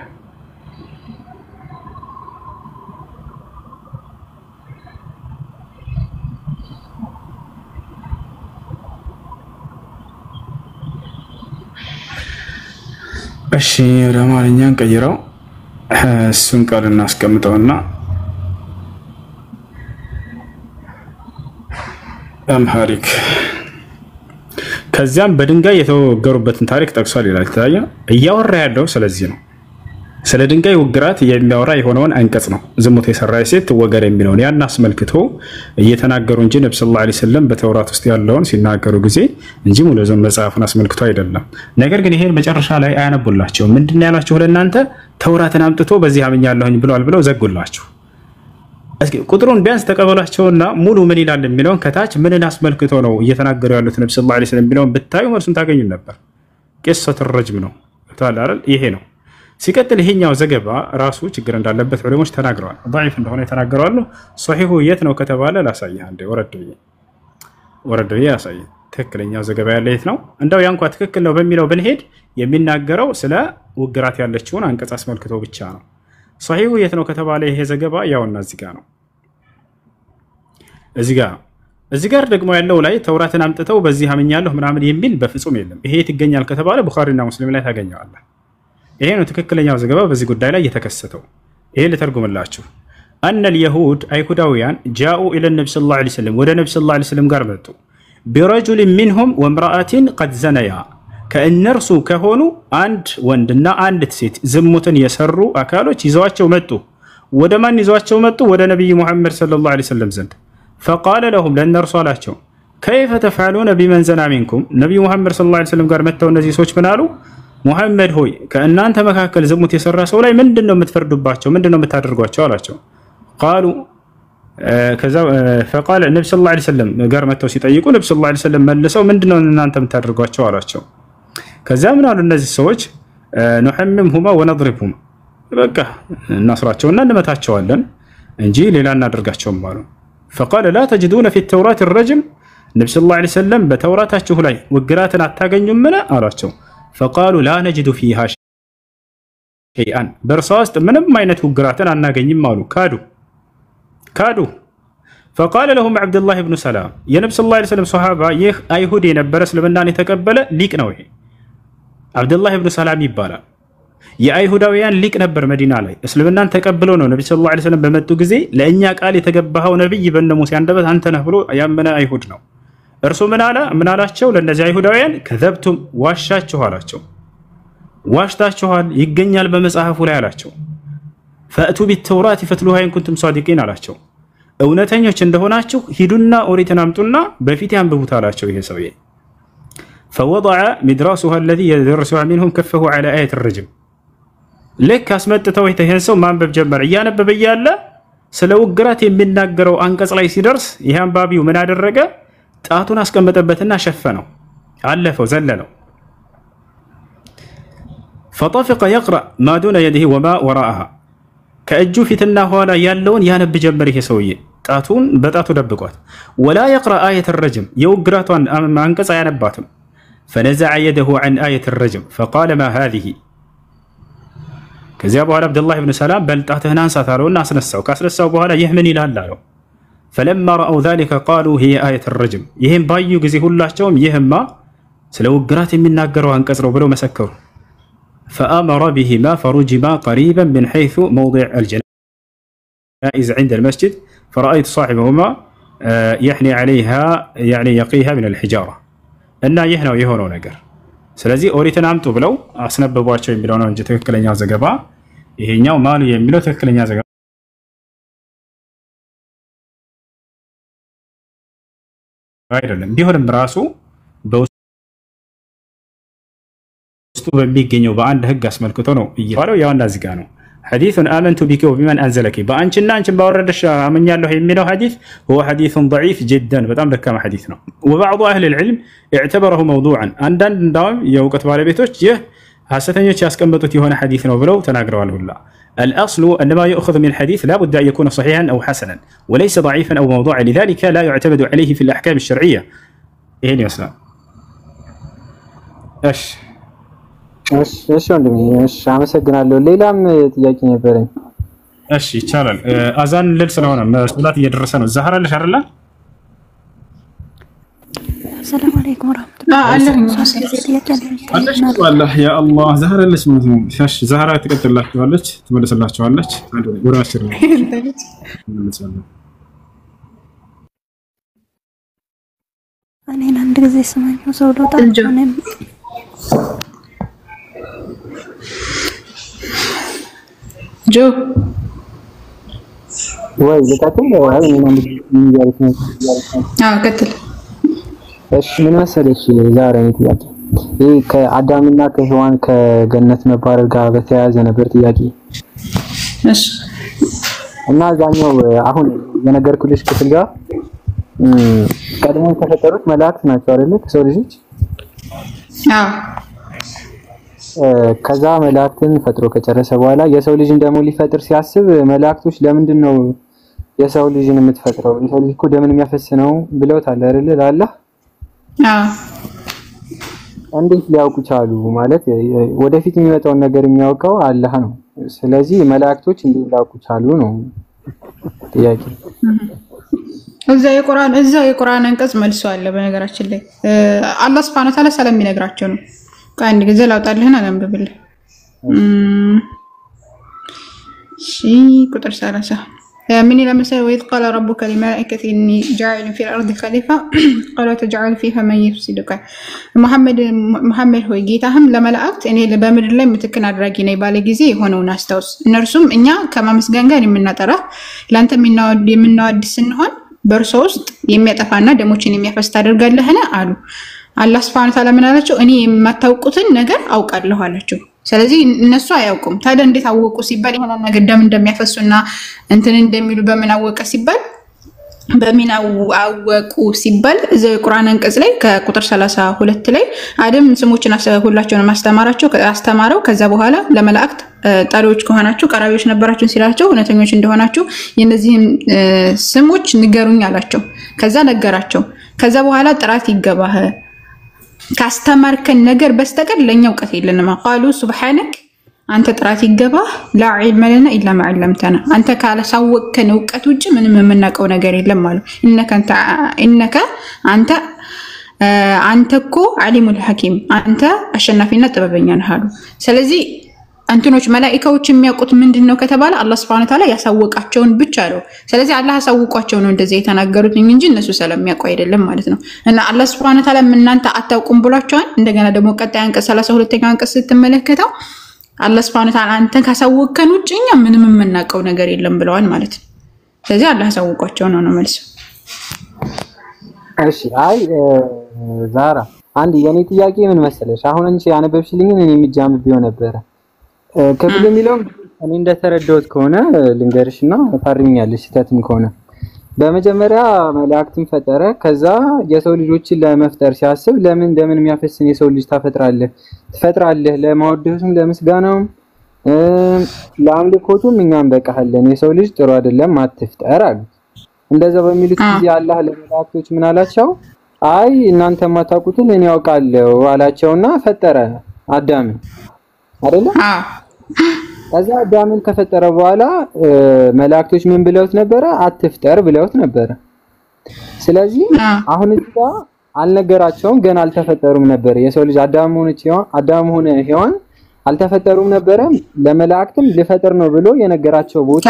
እሺ ወደ አማርኛ እንቀይረው። እሱን ቃል እናስቀምጠውና አምሃሪክ ከዚያም በድንጋይ የተወገሩበትን ታሪክ ጠቅሷል ይላል። ታዲያ እያወራ ያለው ስለዚህ ነው። ስለ ድንጋይ ውግራት የሚያወራ የሆነውን አንቀጽ ነው። ዝሙት የሰራች ሴት ትወገር የሚለውን ያን አስመልክቶ እየተናገሩ እንጂ ነብዩ ሰለላሁ ዐለይሂ ወሰለም በተውራት ውስጥ ያለውን ሲናገሩ ጊዜ እንጂ ሙሉ መጽሐፉን አስመልክቶ አይደለም። ነገር ግን ይሄን መጨረሻ ላይ አያነቡላቸው። ምንድነው ያላችሁ? ለእናንተ ተውራትን አምጥቶ በዚህ አምኛለሁኝ ብለው ዘጉላችሁ። እስኪ ቁጥሩን ቢያንስ ተቀበሏቸውና ሙሉ ምን ይላል የሚለውን ከታች ምንን አስመልክቶ ነው እየተናገሩ ያሉት ነብዩ ሰለላሁ ዐለይሂ ወሰለም የሚለውን ብታዩ መልሱን ታገኙ ነበር። ቂሰቱ الرجم ነው ታላላል። ይሄ ነው። ሲቀጥል ይሄኛው ዘገባ ራሱ ችግር እንዳለበት ዑለሞች ተናግረዋል። ضعيف እንደሆነ ተናግረዋል። ሶሒሁ የት ነው ከተባለ ላሳይህ አንዴ ወረድ ብዬ ያሳይ። ትክክለኛው ዘገባ ያለ የት ነው? እንደው ያንኳ ትክክል ነው በሚለው ብንሄድ የሚናገረው ስለ ውግራት ያለችውን አንቀጽ አስመልክቶ ብቻ ነው። ሶሒሁ የት ነው ከተባለ ይሄ ዘገባ ያውና እዚህ ጋር ነው። እዚህ ጋር ደግሞ ያለው ላይ ተውራትን አምጥተው በዚህ አምኛለሁ ምናምን የሚል በፍጹም የለም። ይሄ ይገኛል ከተባለ ቡኻሪና ሙስሊም ላይ ታገኘዋለህ። ይሄ ነው ትክክለኛው ዘገባ በዚህ ጉዳይ ላይ የተከሰተው። ይሄ ልተርጉምላችሁ። አነ اليهود አይሁዳውያን ጃኡ ኢለ ነብይ ሰለላሁ ዐለይሂ ወሰለም ወደ ነብይ ሰለላሁ ዐለይሂ ወሰለም ጋር መጡ። ቢረጁል ሚንሁም ወምራአቲን ቀድ ዘነያ ከእነርሱ ከሆኑ አንድ ወንድና አንዲት ሴት ዝሙትን የሰሩ አካሎች ይዘዋቸው መጡ። ወደ ማን ይዘዋቸው መጡ? ወደ ነብይ ሙሐመድ ሰለላሁ ዐለይሂ ወሰለም ዘንድ። فقال لهم ለእነርሱ አላቸው كيف تفعلون بمن زنى منكم ነብይ ሙሐመድ ሰለላሁ ዐለይሂ ወሰለም ጋር መጥተው እነዚህ ሰዎች ምን አሉ? ሙሐመድ ሆይ ከእናንተ መካከል ዝሙት የሰራ ሰው ላይ ምንድነው የምትፈርዱባቸው? ምንድነው የምታደርጓቸው አላቸው። قالوا ከዛ فقال النبي صلى الله عليه وسلم ጋር መጥተው ሲጠይቁ ነብይ ሰለላሁ ዐለይሂ ወሰለም መልሰው ምንድነው እናንተ የምታደርጓቸው አላቸው። ከዛ ምን አሉ እነዚህ ሰዎች نحممهما ونضربهم በቃ እናስራቸውና እንመታቸዋለን እንጂ ሌላ እናደርጋቸውም አሉ። فقال لا تجدون في التوراة الرجم النبي صلى الله عليه وسلم بتوراتاችሁ ላይ ውግራትን አታገኙም ምን አላቸው። فقالوا لا نجد فيها شيئا በርሷ ውስጥ ምንም አይነት ውግራትን አናገኝም አሉ። ካዱ فقال لهم عبد الله بن سلام የነብዩ ሰለላሁ ዐለይሂ ወሰለም ሱሐባ ይህ አይሁድ የነበረ እስልምናን የተቀበለ ሊቅ ነው። ይሄ አብዱላህ ኢብኑ ሰላም ይባላል። የአይሁዳውያን ሊቅ ነበር። መዲና ላይ እስልምናን ተቀብሎ ነው ነብዩ ሰለላሁ ዐለይሂ ወሰለም በመጡ ጊዜ ለእኛ ቃል የተገባው ነብይ በእነ ሙሴ አንደበት አንተ ነህ ብሎ ያመነ አይሁድ ነው። እርሱ ምን አላቸው ለነዚህ አይሁዳውያን? ከዘብቱም ዋሻችሁ አላቸው። ዋሽታችኋል ይገኛል በመጽሐፉ ላይ አላቸው። ፈእቱ ቢተውራት ፈትሉሃ ኢን ኩንቱም ሷዲቂን አላቸው። እውነተኞች እንደሆናችሁ ሂዱና ኦሪትን አምጡና በፊት ያንብቡት አላቸው። ይሄ ሰውዬ فوضع مدراسها الذي يدرسها منهم كفه على آية الرجم لك አስመጥተው ይሄን ሰው ማንበብ ጀመረ። እያነበበ ያለ ስለ ውግራት የሚናገረው አንቀጽ ላይ ሲደርስ ይሄ አንባቢው ምን አደረገ? ጣቱን አስቀመጠበትና ሸፈነው፣ አለፈው፣ ዘለለው። فطفق يقرأ ما دون يده وما وراءها ከእጁ ፊትና ኋላ ያለውን ያነብ ጀመረ። ይሄ ሰውዬ ጣቱን በጣቱ ደብቋት። ولا يقرأ آية الرجم የውግራቷን አንቀጽ አያነባትም። فنزع يده عن آية الرجم فقال ما هذه ከዚያ በኋላ አብዱላህ ኢብኑ ሰላም በልጣትህን አንሳት አለውና አስነሳው። ካስነሳው በኋላ ይህ ምን ይላል አለው። فلما رأوا ذلك قالوا هي آية الرجم ይህም ባዩ ጊዜ ሁላቸውም ይህማ ስለ ውግራት የሚናገረው አንቀጽ ነው ብለው መሰከሩ። فأمر بهما فرجما قريبا من حيث موضع الجنائز عند المسجد فرأيت صاحبهما يحني عليها يعني يقيها من الحجارة እና ይህ ነው የሆነው ነገር። ስለዚህ ኦሪትን አምጡ ብለው አስነበቧቸው የሚለው ነው እንጂ ትክክለኛ ዘገባ ይሄኛው ማሉ የሚለው ትክክለኛ ዘገባ አይደለም። ቢሆንም ራሱ በውስጡ በሚገኘው በአንድ ህግ አስመልክቶ ነው እያለው ያውና እዚህ ጋር ነው حديث آمنت بك وبمن أنزلك بأنشنا أنشن باوردش آمن يالله يمينه حديث هو حديث ضعيف جدا بتام دكام حديثنا وبعض أهل العلم اعتبره موضوعا عندن داوم يوقت بالبيتوش يه حسيتني يشاس كم بتوتي هنا حديثنا وبلو تناقروا له لا الأصل أن ما يؤخذ من الحديث لا بد أن يكون صحيحا أو حسنا وليس ضعيفا أو موضوعا لذلك لا يعتمد عليه في الأحكام الشرعية إيه يا أسلام إيش እሺ ወንድሜ እሺ አመሰግናለሁ። ሌላም ጥያቄ ነበረኝ። እሺ ይቻላል። አዛን ልል ስለሆነ መስላት እየደረሰ ነው። ዛህራ ልሽ አይደለ? ሰላም አለይኩም ወራህመቱላሂ ወላሂ ያ አላህ ዛህራ ልሽ ማለት ነው። እሺ ዛህራ ትቀጥላችኋለች፣ ትመለስላችኋለች። ወራሽር ነው። እኔን አንድ ጊዜ ስማኝ ሰው ዶታ ነው ጆ ወይ ለታከም ወይ ምን ማለት ነው? ቀጥል። እሺ ምን መሰለሽ ዛሬ ነው ጥያቄ ይሄ ከአዳምና ከሔዋን ከገነት መባረር ጋር በተያያዘ ነበር ጥያቄ። እሺ እና ዛኛው አሁን የነገርኩልሽ ክፍል ጋር ቀድሞ የተፈጠሩት መላእክት ናቸው አይደል? ከሰው ልጆች ከዛ መላእክትን ፈጥሮ ከጨረሰ በኋላ የሰው ልጅን ደግሞ ሊፈጥር ሲያስብ መላእክቶች ለምንድን ነው የሰው ልጅን የምትፈጥረው? የሰው ልጅ እኮ ደምን የሚያፈስ ነው ብለውታል አይደል? ለአላህ እንዴት ሊያውቁ ቻሉ? ማለት ወደፊት የሚመጣውን ነገር የሚያውቀው አላህ ነው። ስለዚህ መላእክቶች እንዴት ሊያውቁ ቻሉ ነው ጥያቄ። እዛ የቁርአን አንቀጽ መልሶ አለ። በነገራችን ላይ አላህ Subhanahu Wa Ta'ala ሰላም ይነግራቸው ነው። ከአንድ ጊዜ ላውጣልህና አንብብልህ። ቁጥር 30 من إلى مثلا وإذ قال ربك للملائكة إني جاعل في الأرض خليفة قالوا تجعل فيها من يفسدك محمد هو جيتهم لملائكت إني لبامر الله متكن أدراجي نيبالي جزي هنا ونستوس نرسم إنيا كما مسجنجاني من نترى لأنت من نود سنهن برسوست يميتفانا دموتشين يميفست أدرج لهنا قالوا الله سبحانه وتعالى من هذا شو إني ما توقتن نجر أو كله هذا شو ስለዚህ እነሱ አያውቁም። ታዲያ እንዴት አወቁ ሲባል ይሄን ነገር ደም እንደሚያፈሱና እንትን እንደሚሉ በምን አወቀ ሲባል በምን አወቁ ሲባል እዛው የቁርአን አንቀጽ ላይ ከቁጥር 32 ላይ አደም ስሞችን ሁላቸውንም አስተማረው። ከዛ በኋላ ለመላእክት ጣሪዎች ከሆናችሁ ቀራቢዎች ነበራችሁ ሲላቸው እውነተኞች እንደሆናችሁ የነዚህን ስሞች ንገሩኝ አላቸው። ከዛ ነገራቸው። ከዛ በኋላ ጥራት ይገባህ ካስተማርከን ነገር በስተቀር ለኛ እውቀት የለንም። ቃሉ ሱብሃንክ አንተ ጥራት ይገባህ ላ ዒልመ ለና ኢላ ማ ዐለምተና አንተ ካላሳወቅከን እውቀት ውጪ ምንም የምናውቀው ነገር የለም ማለት ኢነከ አንተ እኮ ዓሊሙል ሐኪም አንተ አሸናፊና ጥበበኛ ነህ አሉ። ስለዚህ አንተኖች መላእክቶች የሚያውቁት ምንድነው ከተባለ አላህ Subhanahu Wa Ta'ala ያሳወቃቸውን ብቻ ነው። ስለዚህ አላህ ያሳወቃቸው ነው እንደዚህ የተናገሩት እንጂ እነሱ ስለሚያውቁ አይደለም ማለት ነው። እና አላህ Subhanahu Wa Ta'ala እናንተ አታውቁም ብሏቸዋል። እንደገና ደግሞ ቀጣይ አንቀጽ 32ኛው አንቀጽ ስትመለከተው አላህ Subhanahu Wa Ta'ala አንተን ካሳወቀን ውጪ እኛ ምንም የምናውቀው ነገር የለም ብለዋል ማለት ነው። ስለዚህ አላህ ያሳወቃቸው ነው መልሱ። እሺ አይ ዛራ አንድ የኔ ጥያቄ ምን መሰለሽ አሁን እንጂ ያነበብሽልኝ እኔ የሚጃምብ ቢሆን ነበር ከብለ የሚለው እኔ እንደተረዳሁት ከሆነ ልንገርሽና ታርሚኛለሽ ስተትም ከሆነ በመጀመሪያ መላእክትን ፈጠረ። ከዛ የሰው ልጆችን ለመፍጠር ሲያስብ ለምን የሚያፈስን የሰው ልጅ ትፈጥራለህ ለማወደሱም ለምስጋናውም ለአምልኮቱም እኛም በቃለን የሰው ልጅ ጥሩ አይደለም አትፍጠር አሉ። እንደዛ በሚሉት ጊዜ አላህ ለመላእክቶች ምን አላቸው? አይ እናንተ ማታውቁትን እኔ ያውቃለሁ አላቸውና ፈጠረ አዳም አይደለ? ከዛ አዳምን ከፈጠረ በኋላ መላእክቶች ምን ብለውት ነበረ? አትፍጠር ብለውት ነበረ። ስለዚህ አሁን እዛ አልነገራቸውም ገና አልተፈጠሩም ነበር። የሰው ልጅ አዳም ሆነ ሔዋን አልተፈጠሩም ነበር። ለመላእክትም ልፈጠር ነው ብሎ የነገራቸው ቦታ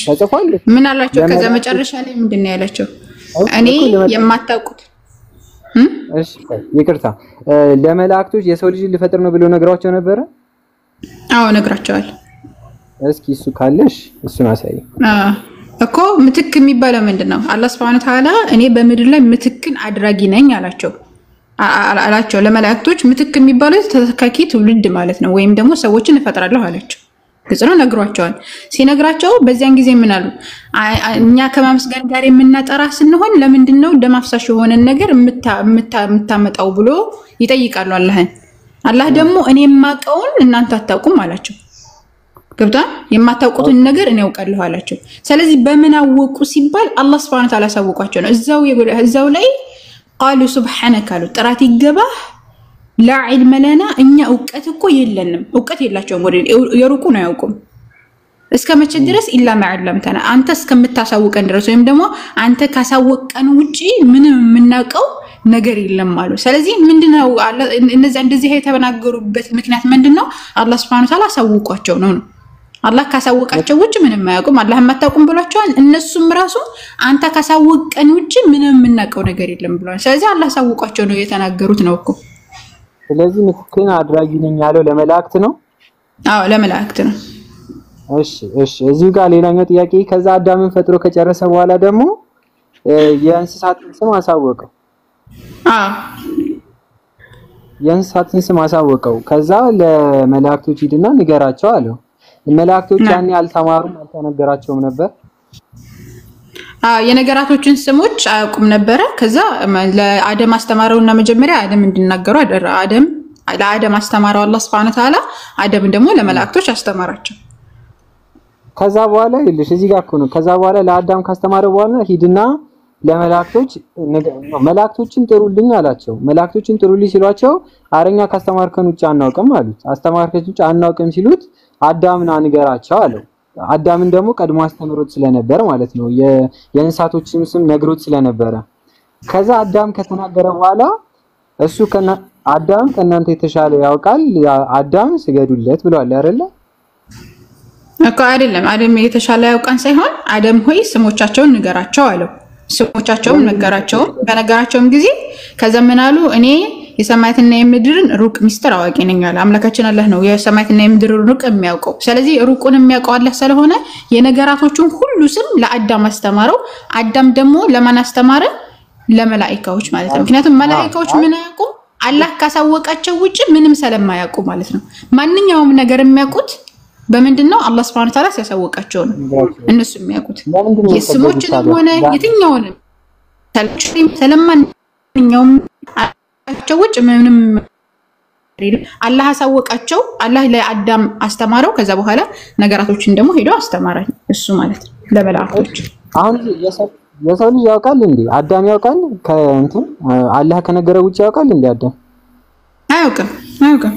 ተጽፏል። ምን አላቸው? ከዛ መጨረሻ ላይ ምንድነው ያላቸው? እኔ የማታውቁት እሺ ይቅርታ ለመላእክቶች የሰው ልጅ ልፈጠር ነው ብሎ ነግራቸው ነበረ? አዎ ነግራቸዋል። እስኪ እሱ ካለሽ እሱን አሳይ። እኮ ምትክ የሚባለው ምንድነው? አላህ Subhanahu Wa Ta'ala እኔ በምድር ላይ ምትክን አድራጊ ነኝ አላቸው ለመላእክቶች። ምትክ የሚባለው ተተካኪ ትውልድ ማለት ነው፣ ወይም ደግሞ ሰዎችን እፈጥራለሁ አላቸው። ግልጽ ነው ነግሯቸዋል። ሲነግራቸው በዚያን ጊዜ ምን አሉ? እኛ ከማመስገን ጋር የምናጠራ ስንሆን ለምንድነው ደም አፍሳሽ የሆነ ነገር የምታመጣው ብሎ ይጠይቃሉ አላህን። አላህ ደግሞ እኔ የማውቀውን እናንተ አታውቁም አላቸው። ገብቷል? የማታውቁትን ነገር እኔ አውቃለሁ አላቸው። ስለዚህ በምን አወቁ ሲባል አላህ Subhanahu Wa Ta'ala ያሳወቃቸው ነው። እዛው ላይ ቃሉ ሱብሃነከ አሉ ጥራት ይገባህ ላ ዒልመ ለና እኛ እውቀት እኮ የለንም። እውቀት የላቸውም ወደ የሩቁን አያውቁም እስከመቼ ድረስ ኢላ ማ ዐለምተና አንተ እስከምታሳውቀን ድረስ ወይም ደግሞ አንተ ካሳወቀን ውጪ ምንም የምናውቀው ነገር የለም አሉ። ስለዚህ ምንድነው እንደዚህ የተናገሩበት ምክንያት ምንድነው? አላህ Subhanahu Wa Ta'ala አሳውቋቸው ነው። አላህ ካሳወቃቸው ውጪ ምንም አያውቁም። አላህ ማታውቁም ብሏቸዋል። እነሱም ራሱ አንተ ካሳወቀን ውጪ ምንም የምናውቀው ነገር የለም ብለዋል። ስለዚህ አላህ አሳውቋቸው ነው የተናገሩት ነው እኮ። ስለዚህ ምትክን አድራጊ ነኝ ያለው ለመላእክት ነው? አዎ ለመላእክት ነው። እሺ እዚህ ጋር ሌላኛው ጥያቄ ከዛ አዳምን ፈጥሮ ከጨረሰ በኋላ ደግሞ የእንስሳትን ስም አሳወቀው። የእንስሳትን ስም አሳወቀው። ከዛ ለመላእክቶች ሂድና ንገራቸው አለው። መላእክቶች ያኔ አልተማሩም አልተነገራቸውም ነበር። የነገራቶችን ስሞች አያውቁም ነበረ። ከዛ ለአደም አስተማረውና መጀመሪያ አደም እንዲናገሩ ለአደም አስተማረው አላህ Subhanahu Wa Ta'ala። አደም ደግሞ ለመላእክቶች አስተማራቸው። ከዛ በኋላ ይልሽ እዚህ ጋር ነው። ከዛ በኋላ ለአዳም ካስተማረው በኋላ ሂድና ለመላእክቶች መላእክቶችን ጥሩልኝ አላቸው። መላእክቶችን ጥሩልኝ ሲሏቸው አረኛ ካስተማርከን ውጭ አናውቅም አሉት። አስተማርከን ውጭ አናውቅም ሲሉት አዳምን አንገራቸው አለው። አዳምን ደግሞ ቀድሞ አስተምሮት ስለነበር ማለት ነው የእንስሳቶችን ስም ነግሮት ስለነበረ ከዛ አዳም ከተናገረ በኋላ እሱ አዳም ከእናንተ የተሻለ ያውቃል አዳም ስገዱለት ብሏል አይደለ እኮ አይደለም አዳም የተሻለ ያውቃን ሳይሆን አዳም ሆይ ስሞቻቸውን ንገራቸው አለው ስሞቻቸውን ነገራቸው በነገራቸውም ጊዜ ከዛ ምን አሉ እኔ የሰማያትና የምድርን ሩቅ ሚስጥር አዋቂ ነኝ አለ አምላካችን አላህ ነው የሰማያትና የምድርን ሩቅ የሚያውቀው ስለዚህ ሩቁን የሚያውቀው አላህ ስለሆነ የነገራቶቹን ሁሉ ስም ለአዳም አስተማረው አዳም ደግሞ ለማን አስተማረ ለመላእክቶች ማለት ነው ምክንያቱም መላእክቶች ምን ያውቁ አላህ ካሳወቃቸው ውጪ ምንም ስለማያውቁ ማለት ነው ማንኛውም ነገር የሚያውቁት በመንድነው አላህ Subhanahu Wa Ta'ala ሲያሳወቃቸው ነው እነሱ የሚያውቁት የስሞችንም ሆነ የትኛውንም ስለማንኛውም አቻውጭ ምንም አላህ አሳወቃቸው አላህ ለአዳም አስተማረው ከዛ በኋላ ነገራቶችን ደግሞ ሄዶ አስተማራኝ እሱ ማለት ነው ለመላእክቶች አሁን የሰው ልጅ ያውቃል እንዴ አዳም ያውቃል ከእንትን አላህ ከነገረው ውጪ ያውቃል እንዴ አዳም አያውቅም